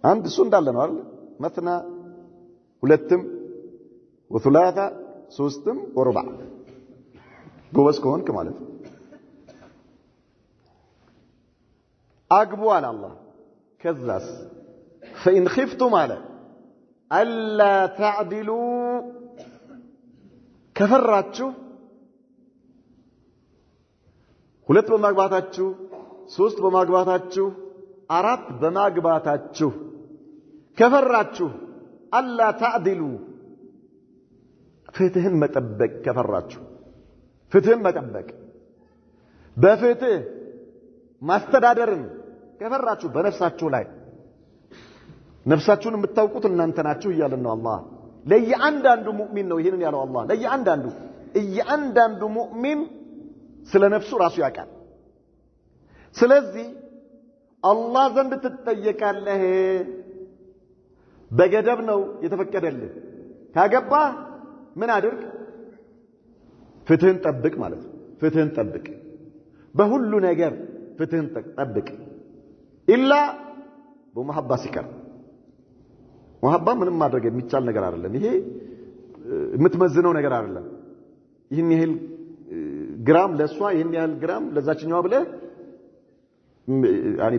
አንድ እሱ እንዳለ ነው አይደል? መትና ሁለትም ወثلاث ሶስትም ወርባ ጎበዝ ከሆንክ ማለት ነው። አግቡ አለ አላህ። ከዛስ فإن خفتم على ألا تعدلوا ከፈራችሁ ሁለት በማግባታችሁ ሶስት በማግባታችሁ አራት በማግባታችሁ ከፈራችሁ አላ ታዕድሉ ፍትህን መጠበቅ ከፈራችሁ ፍትህን መጠበቅ በፍትህ ማስተዳደርን ከፈራችሁ በነፍሳችሁ ላይ ነፍሳችሁን የምታውቁት እናንተ ናችሁ እያለን ነው አላህ። ለየአንዳንዱ ሙእሚን ነው ይሄንን ያለው አላህ። ለየአንዳንዱ ሙእሚን ስለ ነፍሱ ራሱ ያውቃል። ስለዚህ አላህ ዘንድ ትጠየቃለህ። በገደብ ነው የተፈቀደልህ። ካገባህ ምን አድርግ? ፍትህን ጠብቅ ማለት ነው። ፍትህን ጠብቅ በሁሉ ነገር ፍትህን ጠብቅ። ኢላ በመሐባ ሲቀር መሐባ ምንም ማድረግ የሚቻል ነገር አይደለም። ይሄ የምትመዝነው ነገር አይደለም። ይሄን ያህል ግራም ለሷ ይሄን ያህል ግራም ለዛችኛዋ ብለህ ያኒ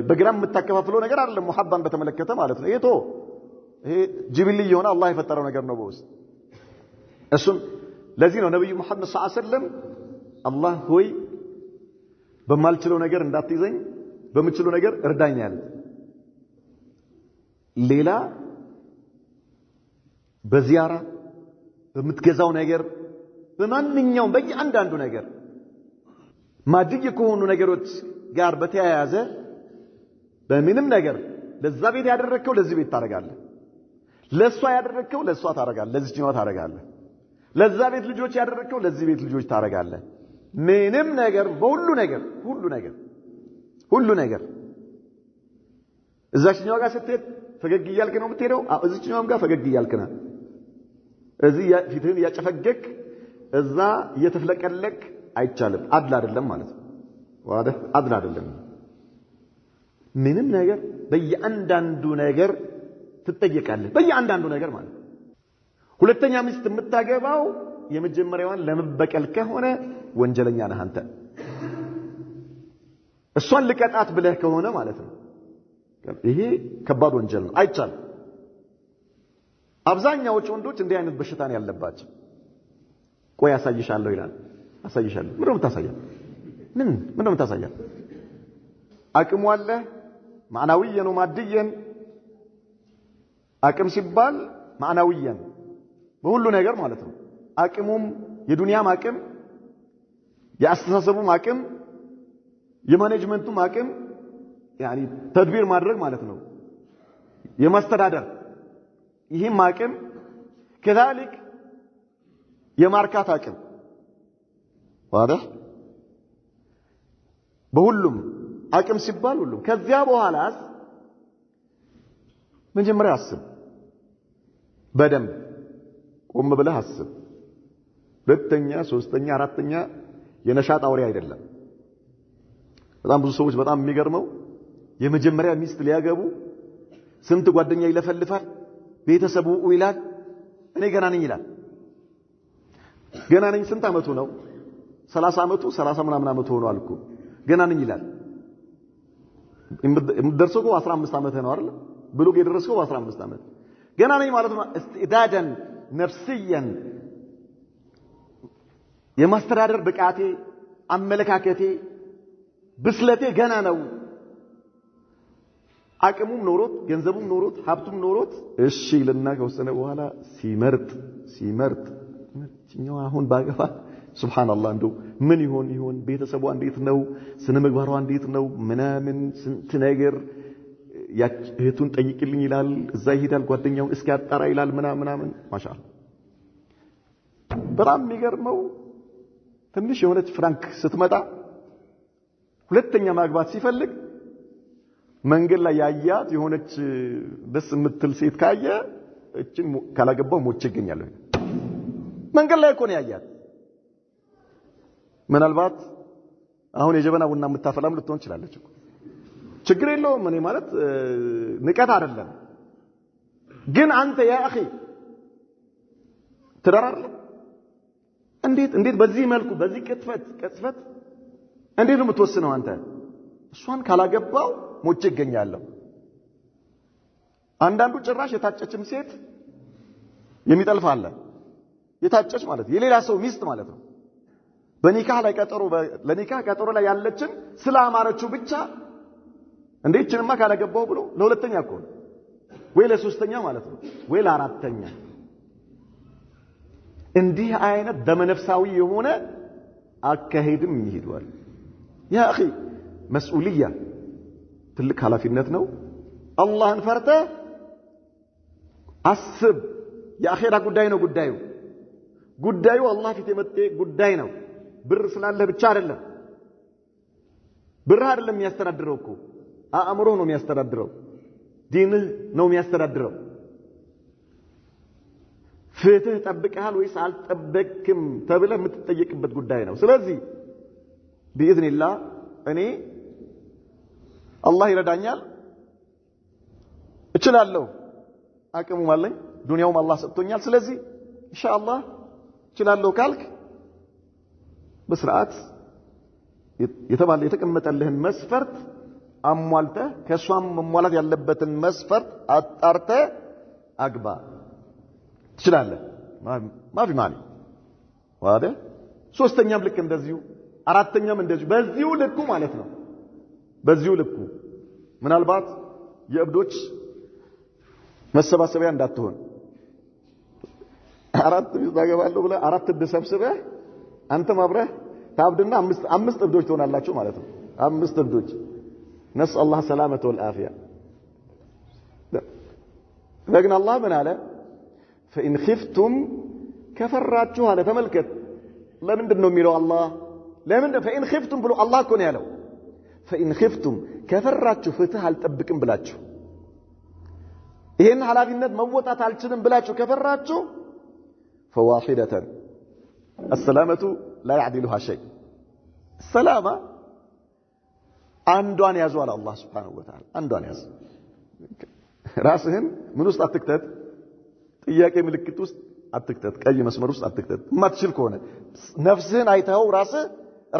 በግራም የምታከፋፍለው ነገር አይደለም። መሐባን በተመለከተ ማለት ነው። ይሄ ጅብሊ የሆነ አላህ የፈጠረው ነገር ነው በውስጥ እሱን። ለዚህ ነው ነብዩ መሐመድ ሰለላሁ ዐለይሂ ወሰለም አላህ ሆይ በማልችለው ነገር እንዳትይዘኝ በምችለው ነገር እርዳኝ ያለ። ሌላ በዚያራ በምትገዛው ነገር በማንኛውም በየአንዳንዱ ነገር ማድግ ከሆኑ ነገሮች ጋር በተያያዘ በምንም ነገር ለዛ ቤት ያደረከው ለዚህ ቤት ታረጋለህ፣ ለሷ ያደረከው ለሷ ታረጋለህ፣ ለዚህኛው ታረጋለህ፣ ለዛ ቤት ልጆች ያደረከው ለዚህ ቤት ልጆች ታረጋለህ። ምንም ነገር ሁሉ ነገር እዛችኛው ጋር ስትሄድ ፈገግ እያልክ ነው የምትሄደው። እዚህኛውም ጋር ፈገግ እያልክ ነው። እዚህ ፊትህን እያጨፈገክ እዛ እየተፍለቀለክ አይቻልም። አድል አይደለም ማለት ነው። ዋደ አድል አይደለም። ምንም ነገር በየአንዳንዱ ነገር ትጠየቃለህ። በየአንዳንዱ ነገር ማለት ሁለተኛ ሚስት የምታገባው የመጀመሪያዋን ለመበቀል ከሆነ ወንጀለኛ ነህ አንተ። እሷን ልቀጣት ብለህ ከሆነ ማለት ነው ይሄ ከባድ ወንጀል ነው፣ አይቻልም። አብዛኛዎቹ ወንዶች እንዲህ አይነት በሽታ ነው ያለባቸው። ቆይ አሳይሻለሁ ይላል። አሳይሻለሁ ምንድነው የምታሳያው? ምን ነው የምታሳያው? አቅሙ አለ ማዕናዊየን ወማድየን። አቅም ሲባል ማዕናዊየን በሁሉ ነገር ማለት ነው። አቅሙም የዱንያም አቅም የአስተሳሰቡም አቅም የማኔጅመንቱም አቅም ያኒ ተድቢር ማድረግ ማለት ነው የማስተዳደር ይሄም አቅም كذلك የማርካት አቅም واضح በሁሉም አቅም ሲባል ሁሉም። ከዚያ በኋላስ መጀመሪያ አስብ፣ በደንብ ቆም ብለህ አስብ። ሁለተኛ ሶስተኛ አራተኛ የነሻጣ ወሬ አይደለም። በጣም ብዙ ሰዎች በጣም የሚገርመው የመጀመሪያ ሚስት ሊያገቡ ስንት ጓደኛ ይለፈልፋል፣ ቤተሰቡ ይላል እኔ ገና ነኝ ይላል። ገና ነኝ ስንት አመቱ ነው? 30 አመቱ 30 ምናምን አመቱ ሆኗል እኮ ገና ነኝ ይላል። የምትደርሰው እኮ 15 አመት ነው አይደል? ብሎ የደረስከው 15 አመት። ገና ነኝ ማለት ነው استعدادا نفسيا የማስተዳደር ብቃቴ አመለካከቴ ብስለቴ ገና ነው አቅሙም ኖሮት ገንዘቡም ኖሮት ሀብቱም ኖሮት እሺ ለና ከወሰነ በኋላ ሲመርጥ እኛው አሁን ባገፋ ሱብሃንአላህ እንደው ምን ይሆን ቤተሰቧ እንዴት ነው ስነ ምግባሯ እንዴት ነው ምናምን ስንት ነገር እህቱን ጠይቅልኝ ይላል እዛ ይሄዳል ጓደኛውን እስኪ አጣራ ይላል ምናምን ማሻአላ በጣም የሚገርመው ትንሽ የሆነች ፍራንክ ስትመጣ ሁለተኛ ማግባት ሲፈልግ መንገድ ላይ ያያት የሆነች ደስ የምትል ሴት ካየ እቺን ካላገባው ሞቼ ይገኛለሁ መንገድ ላይ እኮ ነው ያያት ምናልባት አሁን የጀበና ቡና የምታፈላም ልትሆን ይችላልች እኮ ችግር የለውም እኔ ማለት ንቀት አይደለም ግን አንተ ያ اخي ተደራር እንዴት በዚህ መልኩ በዚህ ቅጥፈት እንዴት ነው የምትወስነው አንተ እሷን ካላገባው ሞቼ ይገኛለሁ አንዳንዱ ጭራሽ የታጨችም ሴት የሚጠልፍ አለ የታጨች ማለት የሌላ ሰው ሚስት ማለት ነው በኒካህ ላይ ለኒካህ ቀጠሮ ላይ ያለችን ስላማረችው ብቻ እንዴትማ ካላገባው ብሎ ለሁለተኛ እኮ ወይ ለሶስተኛ ማለት ነው ወይ ለአራተኛ እንዲህ አይነት ደመነፍሳዊ የሆነ አካሄድም ይሄዳል ያ اخي مسؤوليه ትልቅ ኃላፊነት ነው አላህን ፈርተ አስብ የአኺራ ጉዳይ ነው ጉዳዩ አላህ ፊት የመጣ ጉዳይ ነው ብር ስላለ ብቻ አይደለም ብር አይደለም የሚያስተዳድረው እኮ አእምሮ ነው የሚያስተዳድረው ዲንህ ነው የሚያስተዳድረው ፍትህ ጠብቀሃል ወይስ አልጠበቅክም ተብለ የምትጠየቅበት ጉዳይ ነው ስለዚህ بإذنillah እኔ አላህ ይረዳኛል እችላለሁ አቅሙ ማለኝ ዱንያውም አላህ ሰጥቶኛል ስለዚህ ኢንሻአላህ እችላለሁ ካልክ በስርዓት የተቀመጠልህን መስፈርት አሟልተ ከሷም መሟላት ያለበትን መስፈርት አጣርተ አግባ ትችላለህ ማፊ ማኒ ዋደ ሶስተኛም ልክ እንደዚሁ አራተኛም እንደዚሁ በዚሁ ልኩ ማለት ነው በዚሁ ልኩ ምናልባት የእብዶች መሰባሰቢያ እንዳትሆን አራት ይዛገባለሁ ብለ አራት ተሰብስበህ አንተ ማብረህ ታብድና አምስት እብዶች ትሆናላችሁ ማለት ነው አምስት እብዶች نسأل الله السلامة والعافية لكن الله من على فإن خفتم كفراتوا على تملكت لا من دنو ميلو الله لا من فإن خفتم بلو الله كون يالو فإن خفتم كفراتوا فتح التبكم بلاتشو إهن على النت موتات على الشنم بلاتشو كفراتوا فواحدة السلامة لا يعدلها شيء السلامة አንዷን ያዙ አለ አላህ Subhanahu Wa Ta'ala አንዷን ያዝ ራስህን ምን ውስጥ አትክተት ጥያቄ ምልክት ውስጥ አትክተት ቀይ መስመር ውስጥ አትክተት ማትችል ከሆነ ነፍስህን አይተው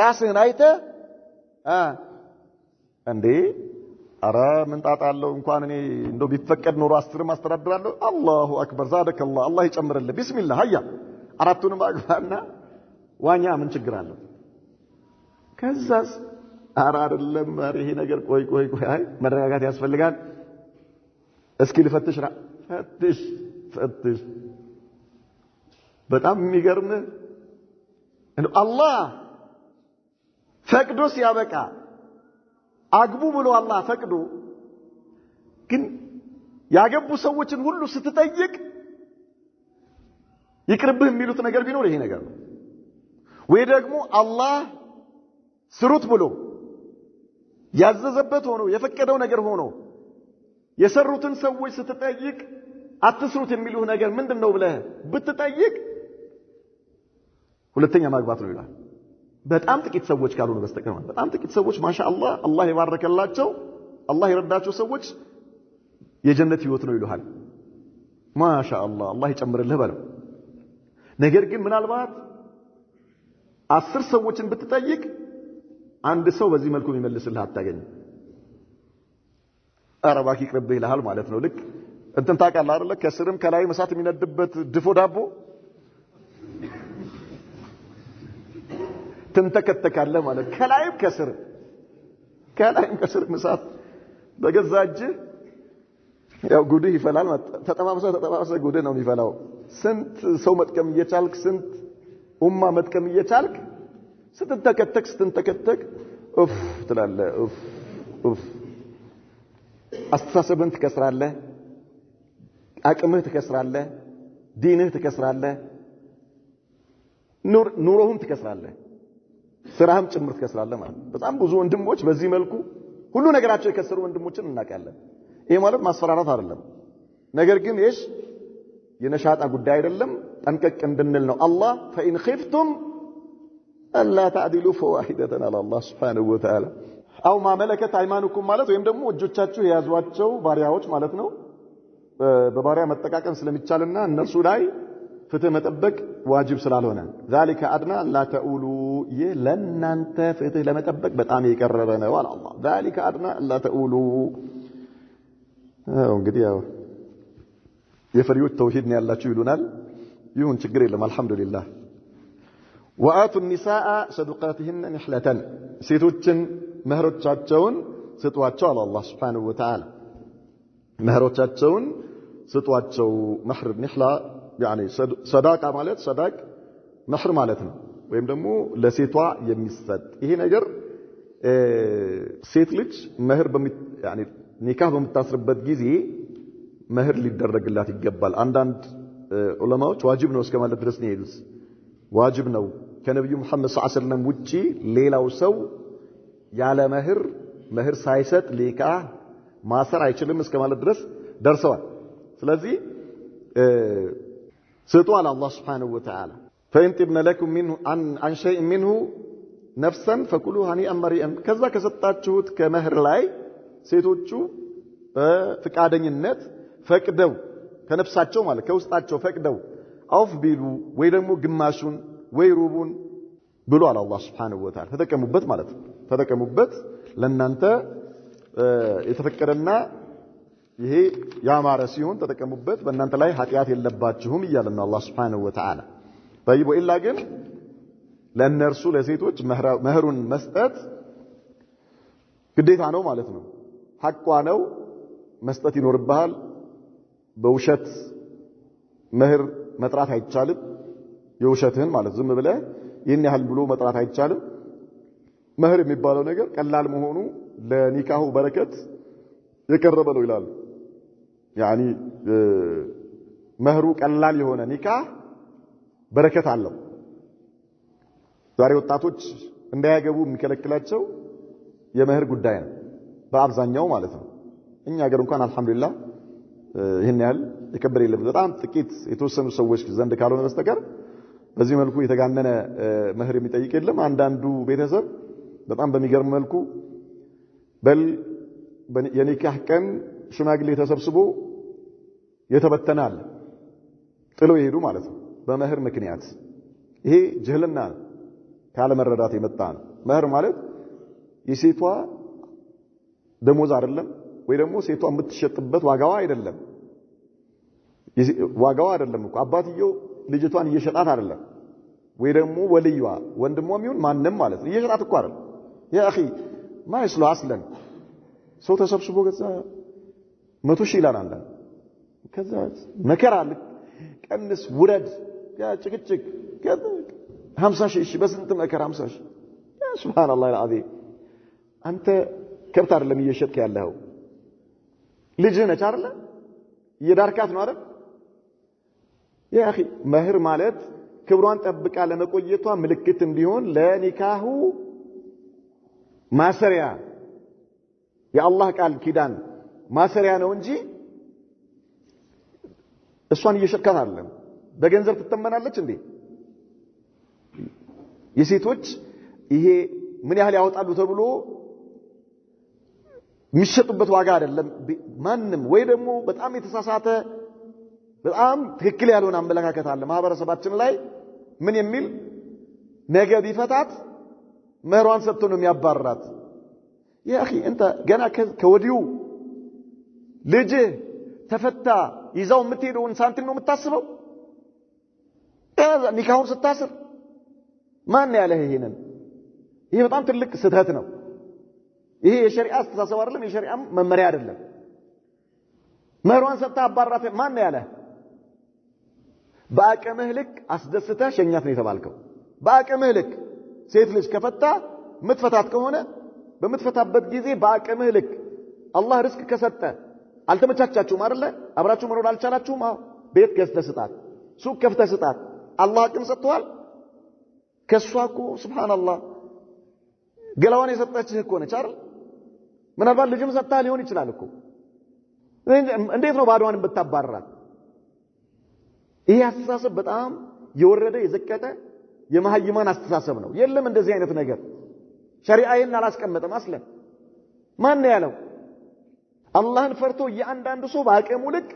ራስህን አይተህ እንዴ አራ ምን ጣጣለው እንኳን እኔ እንደው ቢፈቀድ ኖሮ 10 ማስተዳድራለሁ አላሁ አክበር ዛደከላህ አላህ ይጨምርልህ ቢስሚላህ ሀያ አራቱንም አግባና ዋኛ ምን ችግር አለው ከዛስ አይደለም ይሄ ነገር ቆይ አይ መረጋጋት ያስፈልጋል እስኪ ልፈትሽ ፈትሽ በጣም የሚገርም እንዴ አላህ ፈቅዶ ሲያበቃ አግቡ ብሎ አላህ ፈቅዶ ግን ያገቡ ሰዎችን ሁሉ ስትጠይቅ ይቅርብህ የሚሉት ነገር ቢኖር ይሄ ነገር ነው ወይ ደግሞ አላህ ስሩት ብሎ ያዘዘበት ሆኖ የፈቀደው ነገር ሆኖ የሰሩትን ሰዎች ስትጠይቅ አትስሩት የሚሉህ ነገር ምንድነው ብለህ ብትጠይቅ ሁለተኛ ማግባት ነው ይላል በጣም ጥቂት ሰዎች ካልሆነ በስተቀር በጣም ጥቂት ሰዎች ማሻአላህ አላህ ይባረከላቸው አላህ ይረዳቸው ሰዎች የጀነት ህይወት ነው ይሉሃል ማሻአላህ አላህ ይጨምርልህ በለው ነገር ግን ምናልባት 10 ሰዎችን ብትጠይቅ አንድ ሰው በዚህ መልኩ የሚመልስልህ አታገኝ አረባክ ይቅርብህ ይልሃል ማለት ነው ልክ እንትን ታውቃለህ አይደለ ከስርም ከላይ መሳት የሚነድበት ድፎ ዳቦ ትንተከተካለህ ማለት ከላይም ከስር መሳት በገዛጅ ያው ጉድህ ይፈላል ተጠማምሰህ ጉድህ ነው የሚፈላው ስንት ሰው መጥቀም እየቻልክ ስንት ኡማ መጥቀም እየቻልክ ስትንተከተክ ኡፍ ትላለህ ኡፍ አስተሳሰብን ትከስራለህ አቅምህ ትከስራለህ ዲንህ ትከስራለህ ኑሮህም ትከስራለህ ስራህም ጭምር ትከስራለህ ማለት በጣም ብዙ ወንድሞች በዚህ መልኩ ሁሉ ነገራቸው የከሰሩ ወንድሞችን እናውቃለን ይሄ ማለት ማስፈራራት አይደለም ነገር ግን እሺ የነሻጣ ጉዳይ አይደለም ጠንቀቅ እንድንል ነው አላህ فإن خفتم ألا تعدلوا فواحدة على الله سبحانه وتعالى أو ما ملكت أيمانكم ማለት ወይም ደግሞ እጆቻችሁ የያዟቸው ባሪያዎች ማለት ነው በባሪያ መጠቃቀም ስለሚቻልና እነርሱ ላይ ፍትህ መጠበቅ ዋጅብ ስላልሆነ ذلك أدنى لا تؤولوا ለእናንተ ፍትህ ለመጠበቅ በጣም የቀረበ ነው አለ አላህ ذلك أدنى لا تؤولوا እንግዲህ ያው የፈሪዎች ተውሂድ ነው ያላችሁ ይሉናል ይሁን ችግር የለም አልহামዱሊላህ وآتوا النساء صدقاتهن نحلة ሴቶችን መህሮቻቸውን ስጧቸው አለ አላህ Subhanahu Wa Ta'ala መህሮቻቸውን ስጧቸው መህር ንህላ يعني صداقه ማለት صداق መህር ማለት ነው ወይም ደግሞ ለሴቷ የሚሰጥ ይሄ ነገር ሴት ልጅ መህር يعني ኒካህ በምታስርበት ጊዜ መህር ሊደረግላት ይገባል አንዳንድ ዑለማዎች ዋጅብ ነው እስከማለት ድረስ ነው ይሉስ ዋጅብ ነው ከነብዩ መሐመድ ሰለላሁ ዐለይሂ ወሰለም ውጪ ሌላው ሰው ያለ መህር ሳይሰጥ ኒካህ ማሰር አይችልም እስከማለት ድረስ ደርሰዋል ስለዚህ ስጡ አለ አላህ Subhanahu Wa Ta'ala فإن تبن لكم منه عن شيء منه نفسا فكلوا هنيئا مريئا ከዛ ከሰጣችሁት ከመህር ላይ ሴቶቹ በፍቃደኝነት ፈቅደው ከነፍሳቸው ማለት ከውስጣቸው ፈቅደው አውፍ ቢሉ ወይ ደግሞ ግማሹን ወይ ሩቡን ብሎ አለ አላህ Subhanahu Wa Ta'ala ተጠቀሙበት ማለት ተጠቀሙበት ለእናንተ የተፈቀደና ይሄ ያማረ ሲሆን ተጠቀሙበት በእናንተ ላይ ኃጢያት የለባችሁም ይያልና አላህ Subhanahu Wa Ta'ala طيب ኢላ ግን ለነርሱ ለሴቶች መህሩን መስጠት ግዴታ ነው ማለት ነው ሐቋ ነው መስጠት ይኖርብሃል በውሸት መህር መጥራት አይቻልም የውሸትህን ማለት ዝም ብለህ ይሄን ያህል ብሎ መጥራት አይቻልም መህር የሚባለው ነገር ቀላል መሆኑ ለኒካሁ በረከት የቀረበ ነው ይላል يعني መህሩ ቀላል የሆነ ኒካህ በረከት አለው ዛሬ ወጣቶች እንዳያገቡ የሚከለክላቸው የመህር ጉዳይ ነው በአብዛኛው ማለት ነው እኛ ሀገር እንኳን አልহামዱሊላህ ይሄን ያህል የከበረ የለም በጣም ጥቂት የተወሰኑ ሰዎች ዘንድ ካልሆነ በስተቀር በዚህ መልኩ የተጋነነ መህር የሚጠይቅ የለም አንዳንዱ ቤተሰብ በጣም በሚገርም መልኩ በል የኒካህ ቀን ሽማግሌ ተሰብስቦ የተበተናል ጥሎ ይሄዱ ማለት ነው በመህር ምክንያት ይሄ ጅህልና ካለ መረዳት የመጣ ነው መህር ማለት የሴቷ ደሞዝ አይደለም ወይ ደግሞ ሴቷ የምትሸጥበት ዋጋዋ አይደለም ዋጋዋ አይደለም እኮ አባትየው ልጅቷን እየሸጣት አይደለም ወይ ደግሞ ወልዩዋ ወንድሟም ይሁን ማንንም ማለት ነው እየሸጣት እኮ አይደለም ያ اخي ما يصلح اصلا ሰው ተሰብስቦ ገዛ 100 ሺህ ይላል አንዳንድ ከዛ መከራ ቀንስ ውረድ ያ ጭቅጭቅ 50 ሺህ በስንት መከራ 50 ሺህ ያ ሱብሃንአላህ العظيم አንተ ከብት አይደለም እየሸጥክ ያለው ልጅ ነች አይደል እየዳርካት ነው አይደል ያ اخي መህር ማለት ክብሯን ጠብቃ ለመቆየቷ ምልክት እንዲሆን ለኒካሁ ማሰሪያ የአላህ ቃል ኪዳን ማሰሪያ ነው እንጂ እሷን እየሸጥካት አይደለም በገንዘብ ትተመናለች እንዴ የሴቶች ይሄ ምን ያህል ያወጣሉ ተብሎ የሚሸጡበት ዋጋ አይደለም ማንንም ወይ ደግሞ በጣም የተሳሳተ በጣም ትክክል ያልሆነ አመለካከት አለ ማህበረሰባችን ላይ ምን የሚል ነገ ቢፈታት መህሯን ሰጥቶ ነው የሚያባርራት ያ اخي انت ገና ከወዲሁ ልጅ ተፈታ ይዛው የምትሄደውን ሳንቲም ነው የምታስበው? ኒካሁን ስታስር ማን ያለህ ይሄንን? ይሄ በጣም ትልቅ ስህተት ነው። ይሄ የሸሪዓ አስተሳሰብ አይደለም፣ የሸሪዓ መመሪያ አይደለም። መህሯን ሰጥተህ አባራት ማን ያለህ? በአቅምህ ልክ አስደስተህ ሸኛት ነው የተባልከው። በአቅምህ ልክ ሴት ልጅ ከፈታ ምትፈታት ከሆነ በምትፈታበት ጊዜ በአቅምህ ልክ አላህ ርዝቅ ከሰጠ አልተመቻቻችሁም አይደለ? አብራችሁ መኖር አልቻላችሁም? ቤት ገዝተህ ስጣት፣ ሱቅ ከፍተህ ስጣት። አላህ አቅም ሰጥቷል። ከሷ እኮ ሱብሃንአላህ ገላዋን የሰጠችህ እኮ ነች አይደል? ምናልባት ልጅም ሰጥታ ሊሆን ይችላል እኮ። እንዴት ነው ባዷን ብታባረራት? ይሄ አስተሳሰብ በጣም የወረደ የዘቀጠ የመሃይማን አስተሳሰብ ነው። የለም እንደዚህ አይነት ነገር ሸሪዓዬን አላስቀመጠም። አስለን ማን ያለው? አላህን ፈርቶ እያንዳንዱ ሰው በአቅሙ ልክ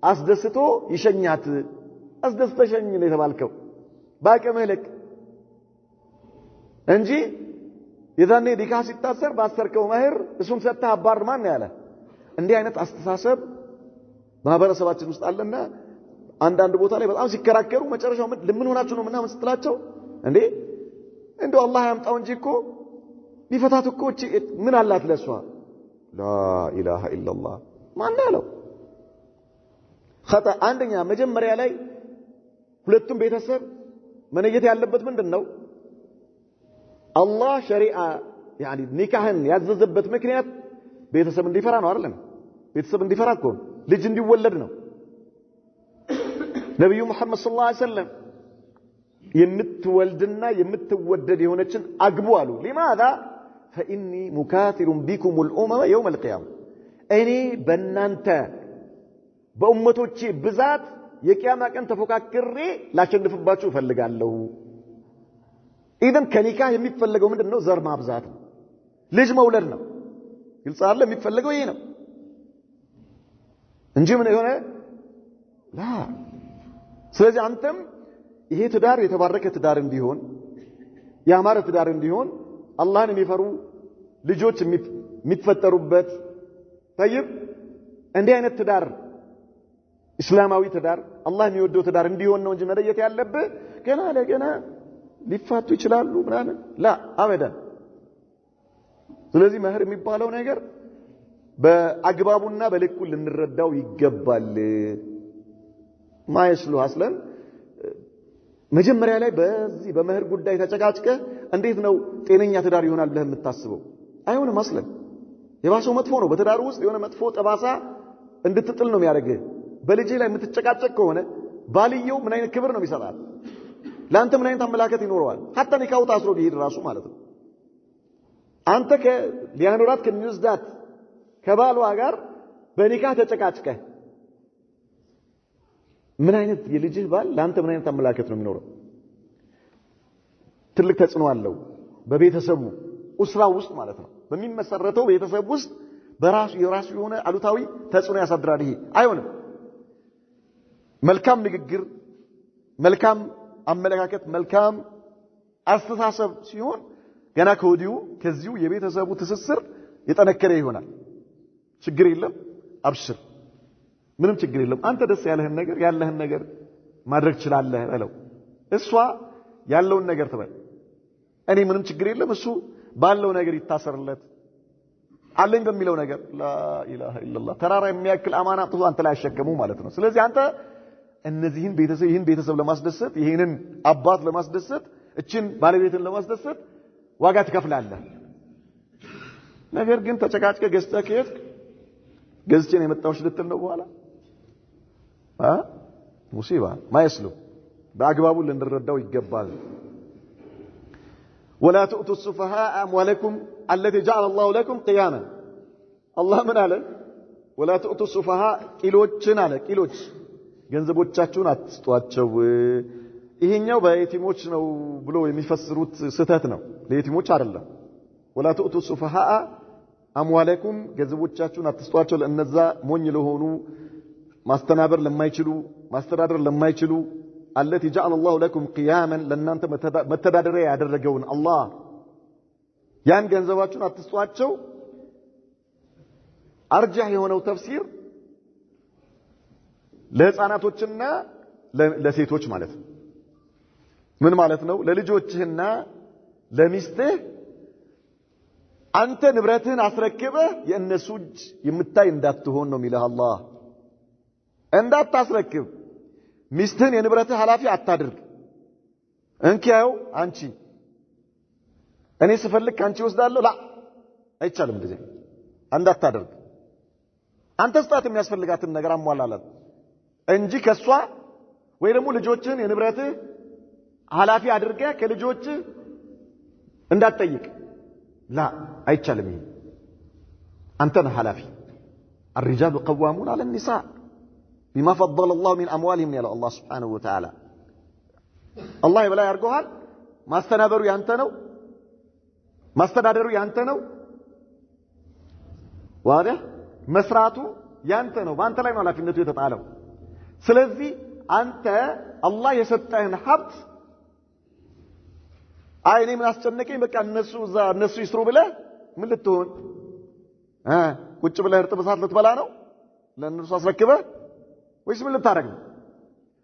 አስደስቶ ይሸኛት። አስደስተሸኝ ነው የተባልከው በአቅምህ ልክ እንጂ የዛኔ ኒካህ ሲታሰር ባሰርከው መህር እሱን ሰጥተህ አባር ማን ያለ? እንዲህ አይነት አስተሳሰብ ማህበረሰባችን ውስጥ አለና አንዳንድ ቦታ ላይ በጣም ሲከራከሩ መጨረሻው ምን ሆናችሁ ነው ምናምን ስትላቸው እንዴ እንደው አላህ ያምጣው እንጂ እኮ ቢፈታት እኮ ምን አላት ለሷ? ላ ኢላሃ ኢላላህ ማን ያለው? خطأ አንደኛ መጀመሪያ ላይ ሁለቱም ቤተሰብ መነየት ያለበት ምንድነው? አላህ ሸሪዓ يعني ኒካህን ያዘዘበት ምክንያት ቤተሰብ እንዲፈራ ነው አይደል? ቤተሰብ እንዲፈራ እኮ ልጅ እንዲወለድ ነው። ነብዩ መሐመድ ሰለላሁ ዐለይሂ ወሰለም የምትወልድና የምትወደድ የሆነችን አግቡ አሉ። لماذا فاني مكاثر بكم الامم يوم القيامه እኔ በእናንተ በኡመቶቼ ብዛት የቂያማ ቀን ተፎካክሬ ላሸንፍባችሁ እፈልጋለሁ። ኢደን ከኒካህ የሚፈልገው ምንድነው? ዘር ማብዛት ነው፣ ልጅ መውለድ ነው። ግልጽ አይደል? የሚፈልገው ይሄ ነው እንጂ ምን ይሆነ ላ። ስለዚህ አንተም ይሄ ትዳር የተባረከ ትዳር እንዲሆን ያማረ ትዳር እንዲሆን አላህን የሚፈሩ ልጆች የሚፈጠሩበት طيب እንዲህ አይነት ትዳር እስላማዊ ትዳር አላህ የሚወደው ትዳር እንዲሆን ነው እንጂ መለየት ያለብህ ገና ለገና ሊፋቱ ይችላሉ ምናምን ላ አበዳን። ስለዚህ መህር የሚባለው ነገር በአግባቡና በልኩ ልንረዳው ይገባል። ማይስሉ አስለን መጀመሪያ ላይ በዚህ በመህር ጉዳይ ተጨቃጭቀ እንዴት ነው ጤነኛ ትዳር ይሆናል ብለህ የምታስበው? አይሆንም። አስለን የባሰው መጥፎ ነው። በትዳሩ ውስጥ የሆነ መጥፎ ጠባሳ እንድትጥል ነው የሚያደርግህ። በልጅ ላይ የምትጨቃጨቅ ከሆነ ባልየው ምን አይነት ክብር ነው የሚሰጣል? ለአንተ ምን አይነት አመላከት ይኖረዋል? ሐታ ኒካው ታስሮ ቢሄድ ራሱ ማለት ነው። አንተ ሊያኖራት ከሚወስዳት ከባሏ ጋር በኒካህ ተጨቃጭቀ ምን አይነት የልጅህ ባል ለአንተ ምን አይነት አመላከት ነው የሚኖረው? ትልቅ ተጽዕኖ አለው በቤተሰቡ ኡስራ ውስጥ ማለት ነው። በሚመሰረተው ቤተሰብ ውስጥ የራሱ የሆነ አሉታዊ ተጽዕኖ ያሳድራል። ይሄ አይሆንም። መልካም ንግግር፣ መልካም አመለካከት፣ መልካም አስተሳሰብ ሲሆን ገና ከወዲሁ ከዚሁ የቤተሰቡ ትስስር የጠነከረ ይሆናል። ችግር የለም፣ አብሽር፣ ምንም ችግር የለም። አንተ ደስ ያለህን ነገር ያለህን ነገር ማድረግ ትችላለህ በለው። እሷ ያለውን ነገር ትበል። እኔ ምንም ችግር የለም፣ እሱ ባለው ነገር ይታሰርለት አለኝ በሚለው ነገር ላ ኢላሃ ኢላላህ ተራራ የሚያክል አማና ጥቶ አንተ ላይ ያሸከሙ ማለት ነው። ስለዚህ አንተ እነዚህን ቤተሰብ ለማስደሰት ይሄንን አባት ለማስደሰት እችን ባለቤትን ለማስደሰት ዋጋ ትከፍላለህ። ነገር ግን ተጨቃጭቀ ገዝተህ ከሄድክ ገዝቼን የመጣሁሽ ልትል ነው በኋላ ሙሲባ ማይስሉ በአግባቡ ልንረዳው ይገባል። ولا تؤتوا السفهاء أموالكم التي جعل الله لكم قياما الله من قال ولا تؤتوا السفهاء ቂሎችን አለ ቂሎች ገንዘቦቻችሁን አትስጧቸው። ይሄኛው በየቲሞች ነው ብሎ የሚፈስሩት ስህተት ነው። ለየቲሞች አይደለም። ولا تؤتوا السفهاء أموالكم ገንዘቦቻችሁን አትስጧቸው ለእነዛ ሞኝ ለሆኑ ማስተናበር ለማይችሉ ማስተዳደር ለማይችሉ التي جعل الله لكم قياما ለእናንተ መተዳደሪያ ያደረገውን አላህ ያን ገንዘባችሁን አትስጧቸው። አርጃህ የሆነው ተፍሲር ለህፃናቶችና ለሴቶች ማለት ነው። ምን ማለት ነው? ለልጆችህና ለሚስትህ አንተ ንብረትህን አስረክበህ የእነሱ እጅ የምታይ እንዳትሆን ነው የሚልህ አላህ። እንዳታስረክብ፣ ሚስትህን የንብረትህ ኃላፊ አታድርግ። እንኪያው አንቺ እኔ ስፈልግ ካንቺ ወስዳለሁ ላ አይቻልም። እንደዚህ እንዳታደርግ። አንተ ስጣት የሚያስፈልጋትን ነገር አሟላላት እንጂ ከሷ ወይ ደግሞ ልጆችን የንብረትህ ኃላፊ አድርገህ ከልጆችህ እንዳትጠይቅ ላ አይቻልም። ይሄ አንተ ነህ ኃላፊ። الرجال قوامون على النساء بما فضل الله من اموالهم يا الله سبحانه وتعالى الله يبلا ያርገዋል። ማስተናበሩ ያንተ ነው፣ ማስተዳደሩ ያንተ ነው። ዋዳ መስራቱ ያንተ ነው። ባንተ ላይ ነው ኃላፊነቱ የተጣለው። ስለዚህ አንተ አላህ የሰጠህን ሀብት አይ እኔ ምን አስጨነቀኝ በቃ እነሱ ይስሩ ብለህ ምን ልትሆን ቁጭ ብለህ እርጥብ እሳት ልትበላ ነው ለእነሱ አስረክበህ ወይስ ምን ልታረግ ነው?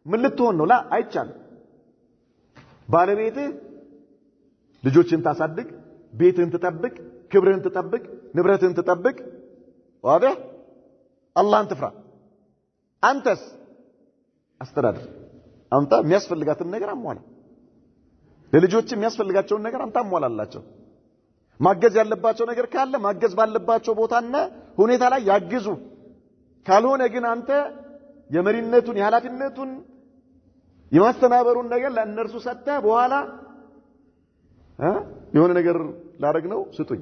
ምን ልትሆን ነው? ላ አይቻልም። ባለቤትህ ልጆችን ታሳድግ፣ ቤትህን ትጠብቅ፣ ክብርህን ትጠብቅ፣ ንብረትህን ትጠብቅ። ዋዳ አላህን ትፍራ። አንተስ አስተዳድር። አንተ የሚያስፈልጋትን ነገር አሟላ። ለልጆች የሚያስፈልጋቸውን ነገር አንተ አሟላላቸው። ማገዝ ያለባቸው ነገር ካለ ማገዝ ባለባቸው ቦታና ሁኔታ ላይ ያግዙ። ካልሆነ ግን አንተ የመሪነቱን የኃላፊነቱን የማስተናበሩን ነገር ለእነርሱ ሰጥተህ በኋላ የሆነ ነገር ላደርግ ነው ስጡኝ፣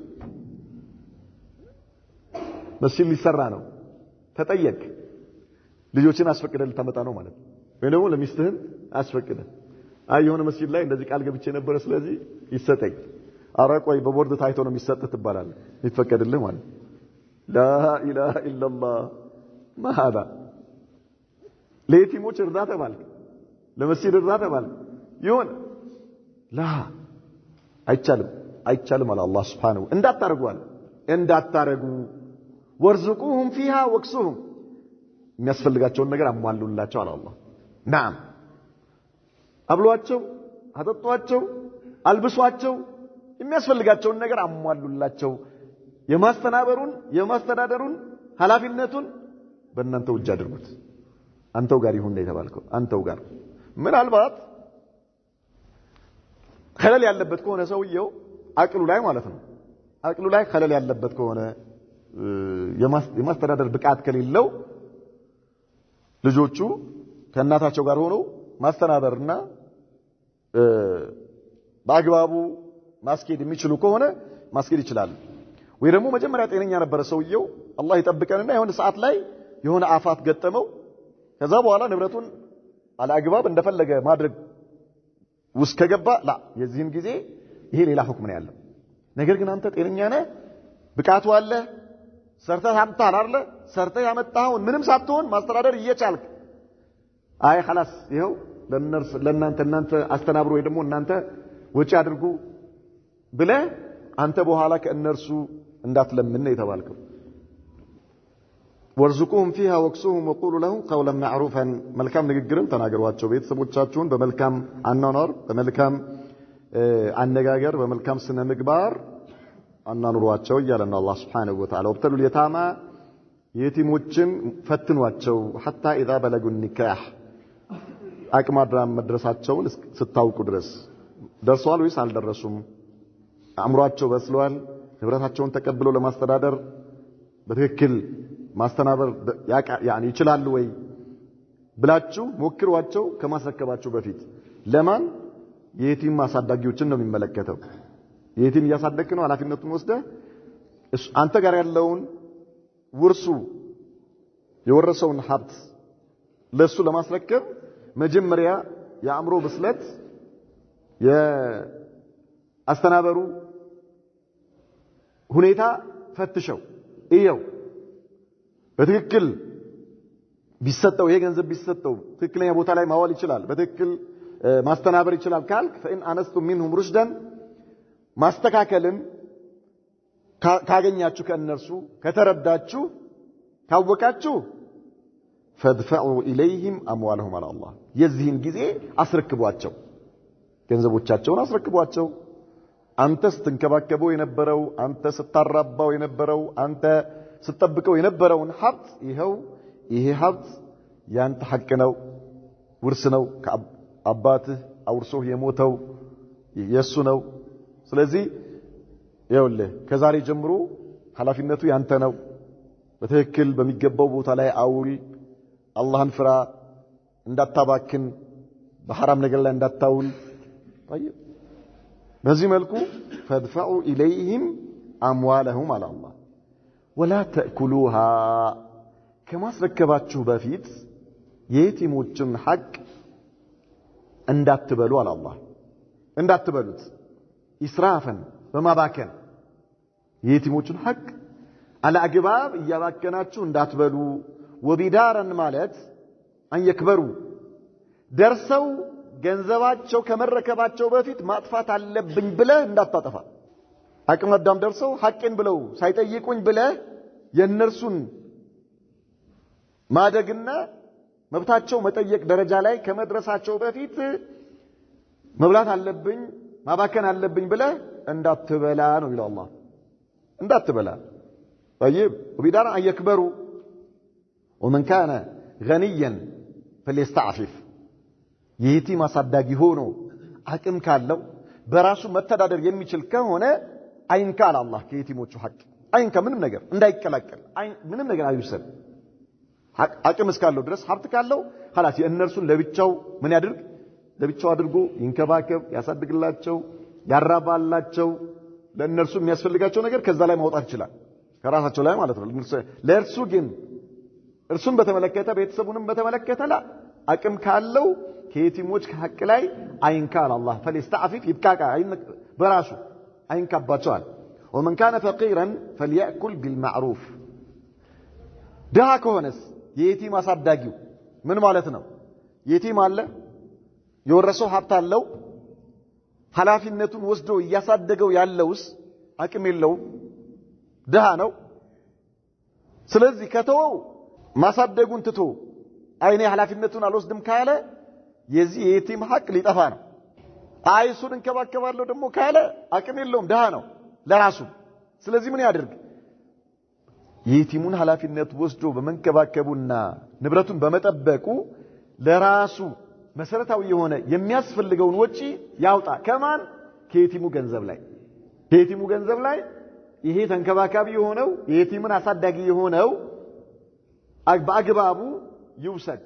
መስጂድ ሊሰራ ነው ተጠየቅ፣ ልጆችን አስፈቅደህ ልታመጣ ነው ማለት ነው። ወይ ደግሞ ለሚስትህን አስፈቅደህ አይ የሆነ መስጂድ ላይ እንደዚህ ቃል ገብቼ ነበር ስለዚህ ይሰጠኝ፣ ኧረ ቆይ በቦርድ ታይቶ ነው የሚሰጥህ ትባላለህ። ይፈቀድልህ ማለት ላ ኢላሃ ኢላላህ ማሃዳ ለየቲሞች እርዳታ ማለት ለመስጂድ እርዳታ ማለት ይሁን ላ አይቻልም አለ አላህ Subhanahu እንዳታረጉ ወርዝቁሁም ፊሃ ወክሱሁም የሚያስፈልጋቸውን ነገር አሟሉላቸው አለ አላህ። ናም አብሏቸው፣ አጠጧቸው፣ አልብሷቸው፣ የሚያስፈልጋቸውን ነገር አሟሉላቸው። የማስተናበሩን የማስተዳደሩን ኃላፊነቱን በእናንተው እጅ አድርጉት። አንተው ጋር ይሁን ነው የተባልከው። አንተው ጋር ምናልባት خلل ያለበት ከሆነ ሰውየው አቅሉ ላይ ማለት ነው አቅሉ ላይ خلل ያለበት ከሆነ የማስተዳደር ብቃት ከሌለው ልጆቹ ከእናታቸው ጋር ሆነው ማስተናበርና በአግባቡ ማስኬድ የሚችሉ ከሆነ ማስኬድ ይችላል። ወይ ደግሞ መጀመሪያ ጤነኛ ነበረ ሰውየው አላህ ይጠብቀንና የሆነ ሰዓት ላይ የሆነ አፋት ገጠመው ከዛ በኋላ ንብረቱን አላግባብ እንደፈለገ ማድረግ ውስጥ ከገባ ላ የዚህን ጊዜ ይሄ ሌላ ሁክም ነው ያለው። ነገር ግን አንተ ጤነኛ ነህ፣ ብቃቱ አለ፣ ሰርተህ አምጣህ አይደለ? ሰርተህ ያመጣኸውን ምንም ሳትሆን ማስተዳደር እየቻልክ አይ خلاص ይሄው ለእናንተ አስተናብሩ ወይ ደግሞ እናንተ ወጪ አድርጉ ብለህ አንተ በኋላ ከእነርሱ እንዳትለምን ነው የተባልከው። ወርዝቁሁም ፊሃ ወክሱሁም ወቁሉ ለሁም ቀውለን ማዕሩፈን መልካም ንግግርን ተናገሯቸው። ቤተሰቦቻችሁን በመልካም አኗኗር፣ በመልካም አነጋገር፣ በመልካም ስነ ምግባር አናኑሯቸው እያለ ነው አላህ Subhanahu Wa Ta'ala። ወብተሉል የታማ የቲሞችን ፈትኗቸው حتى اذا بلغوا النكاح አቅመ አዳም መድረሳቸውን ስታውቁ ድረስ ደርሰዋል ወይስ አልደረሱም? አእምሯቸው በስለዋል? ንብረታቸውን ተቀብለው ለማስተዳደር በትክክል ማስተናበር ይችላሉ ወይ ብላችሁ ሞክሯቸው ከማስረከባቸው በፊት። ለማን? የቲም ማሳዳጊዎችን ነው የሚመለከተው። የቲም እያሳደግክ ነው ኃላፊነቱን ወስደህ አንተ ጋር ያለውን ውርሱ የወረሰውን ሀብት ለሱ ለማስረከብ መጀመሪያ የአእምሮ ብስለት የአስተናበሩ ሁኔታ ፈትሸው እየው በትክክል ቢሰጠው ይሄ ገንዘብ ቢሰጠው ትክክለኛ ቦታ ላይ ማዋል ይችላል፣ በትክክል ማስተናበር ይችላል ካልክ فإن أنستم منهم رشدا ማስተካከልን ካገኛችሁ ከእነርሱ ከተረዳችሁ ካወቃችሁ فادفعوا إليهم أموالهم على الله يزهن جزء أسركبواتشو ገንዘቦቻቸውን አስረክቧቸው አንተ ስትንከባከበው የነበረው አንተ ስታራባው የነበረው አንተ ስትጠብቀው የነበረውን ሀብት ይሄ ሀብት ያንተ ሐቅ ነው ውርስ ነው ከአባትህ አውርሶህ የሞተው የሱ ነው ስለዚህ ይኸውልህ ከዛሬ ጀምሮ ኃላፊነቱ ያንተ ነው በትክክል በሚገባው ቦታ ላይ አውል አላህን ፍራ እንዳታባክን በሐራም ነገር ላይ እንዳታውል طيب በዚህ መልኩ فادفعوا إليهم أموالهم على الله ولا تأكلوها كما سركباتችሁ በፊት የየቲሞችን ሐቅ እንዳትበሉ على الله እንዳትበሉት ኢስራፈን በማባከን የየቲሞችን ሐቅ አለአግባብ እያባከናችሁ እንዳትበሉ ወቢዳረን ማለት አንየክበሩ ደርሰው ገንዘባቸው ከመረከባቸው በፊት ማጥፋት አለብኝ ብለህ እንዳታጠፋ አቅመ አዳም ደርሰው ሐቅን ብለው ሳይጠይቁኝ ብለህ የነርሱን ማደግና መብታቸው መጠየቅ ደረጃ ላይ ከመድረሳቸው በፊት መብላት አለብኝ ማባከን አለብኝ ብለህ እንዳትበላ ነው ይላል አላህ እንዳትበላ طيب وبدار أن يكبروا ومن كان غنيا فليستعفف የየቲም አሳዳጊ ሆኖ አቅም ካለው በራሱ መተዳደር የሚችል ከሆነ አይንካ አላህ ከየቲሞቹ ሐቅ አይንካ ምንም ነገር እንዳይቀላቀል ምንም ነገር አይውሰድ አቅም እስካለው ድረስ ሀብት ካለው خلاص የእነርሱን ለብቻው ምን ያድርግ ለብቻው አድርጎ ይንከባከብ ያሳድግላቸው ያራባላቸው ለእነርሱ የሚያስፈልጋቸው ነገር ከዛ ላይ ማውጣት ይችላል ከራሳቸው ላይ ማለት ነው ለእርሱ ግን እርሱን በተመለከተ ቤተሰቡንም በተመለከተ አቅም ካለው ከየቲሞች ሐቅ ላይ አይንካ አላህ فليستعفف ይብቃቃ በራሱ አይንካባቸዋል ومن كان فقيرا فليأكل بالمعروف ደሃ ከሆነስ የየቲም አሳዳጊው ምን ማለት ነው የቲም አለ የወረሰው ሀብት አለው ኃላፊነቱን ወስዶ እያሳደገው ያለውስ አቅም የለውም ደሃ ነው ስለዚህ ከተወው ማሳደጉን ትቶ አይኔ ኃላፊነቱን አልወስድም ካለ የዚህ የየቲም ሐቅ ሊጠፋ ነው አይሱን እንከባከባለሁ ደግሞ ካለ አቅም የለውም ደሃ ነው ለራሱ ስለዚህ ምን ያድርግ የየቲሙን ኃላፊነት ወስዶ በመንከባከቡና ንብረቱን በመጠበቁ ለራሱ መሰረታዊ የሆነ የሚያስፈልገውን ወጪ ያውጣ ከማን ከየቲሙ ገንዘብ ላይ ይሄ ተንከባካቢ የሆነው የየቲምን አሳዳጊ የሆነው በአግባቡ ይውሰድ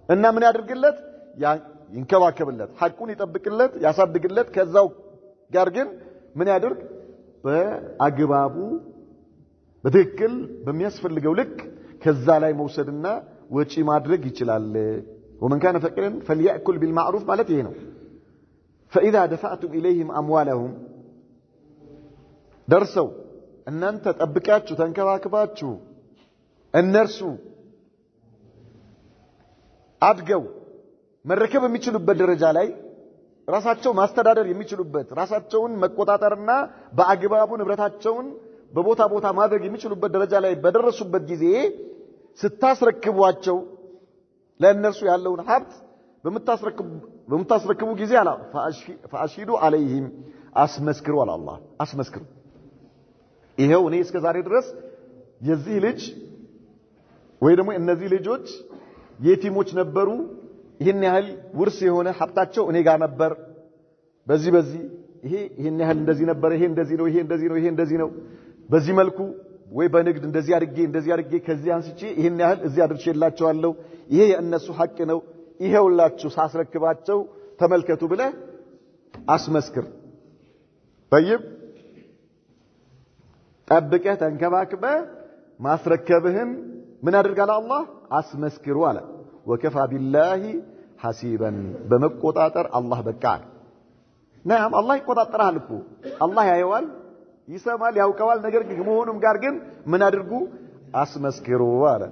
እና ምን ያድርግለት ይንከባከብለት ሐቁን ይጠብቅለት ያሳድግለት ከዛው ጋር ግን ምን ያድርግ በአግባቡ በትክክል በሚያስፈልገው ልክ ከዛ ላይ መውሰድና ወጪ ማድረግ ይችላል ومن كان فقيرا فليأكل بالمعروف ማለት ይሄ ነው فإذا دفعتم إليهم أموالهم ደርሰው እናንተ ጠብቃችሁ ተንከባክባችሁ እነርሱ አድገው መረከብ የሚችሉበት ደረጃ ላይ ራሳቸው ማስተዳደር የሚችሉበት ራሳቸውን መቆጣጠርና በአግባቡ ንብረታቸውን በቦታ ማድረግ የሚችሉበት ደረጃ ላይ በደረሱበት ጊዜ ስታስረክቧቸው ለእነርሱ ያለውን ሀብት በምታስረክቡ ጊዜ አላ ፈአሽሂዱ አለይሂም አስመስክሩ አላህ አስመስክሩ ይሄው እኔ እስከ ዛሬ ድረስ የዚህ ልጅ ወይ ደግሞ እነዚህ ልጆች የቲሞች ነበሩ ይሄን ያህል ውርስ የሆነ ሀብታቸው እኔ ጋር ነበር በዚህ ይሄን ያህል እንደዚህ ነበር ይሄ እንደዚህ ነው በዚህ መልኩ ወይ በንግድ እንደዚህ አድርጌ ከዚህ አንስቼ ይሄን ያህል እዚህ አድርሼላቸዋለሁ ይሄ የእነሱ ሐቅ ነው ይሄውላችሁ ሳስረክባቸው ተመልከቱ ብለህ አስመስክር طيب ጠብቀህ ተንከባክበህ ማስረከብህን ምን አድርጋለ አላህ አስመስክሩ አለ وكفى بالله حسيبا በመቆጣጠር አላህ በቃል نعم الله ይቆጣጠራል እኮ አላህ ያየዋል ይሰማል ያውቀዋል ነገር ግን መሆኑም ጋር ግን ምን አድርጉ አስመስክሩ አለ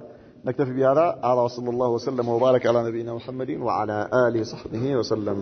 نكتفي بهذا صلى الله وسلم وبارك على نبينا محمد وعلى آله وصحبه وسلم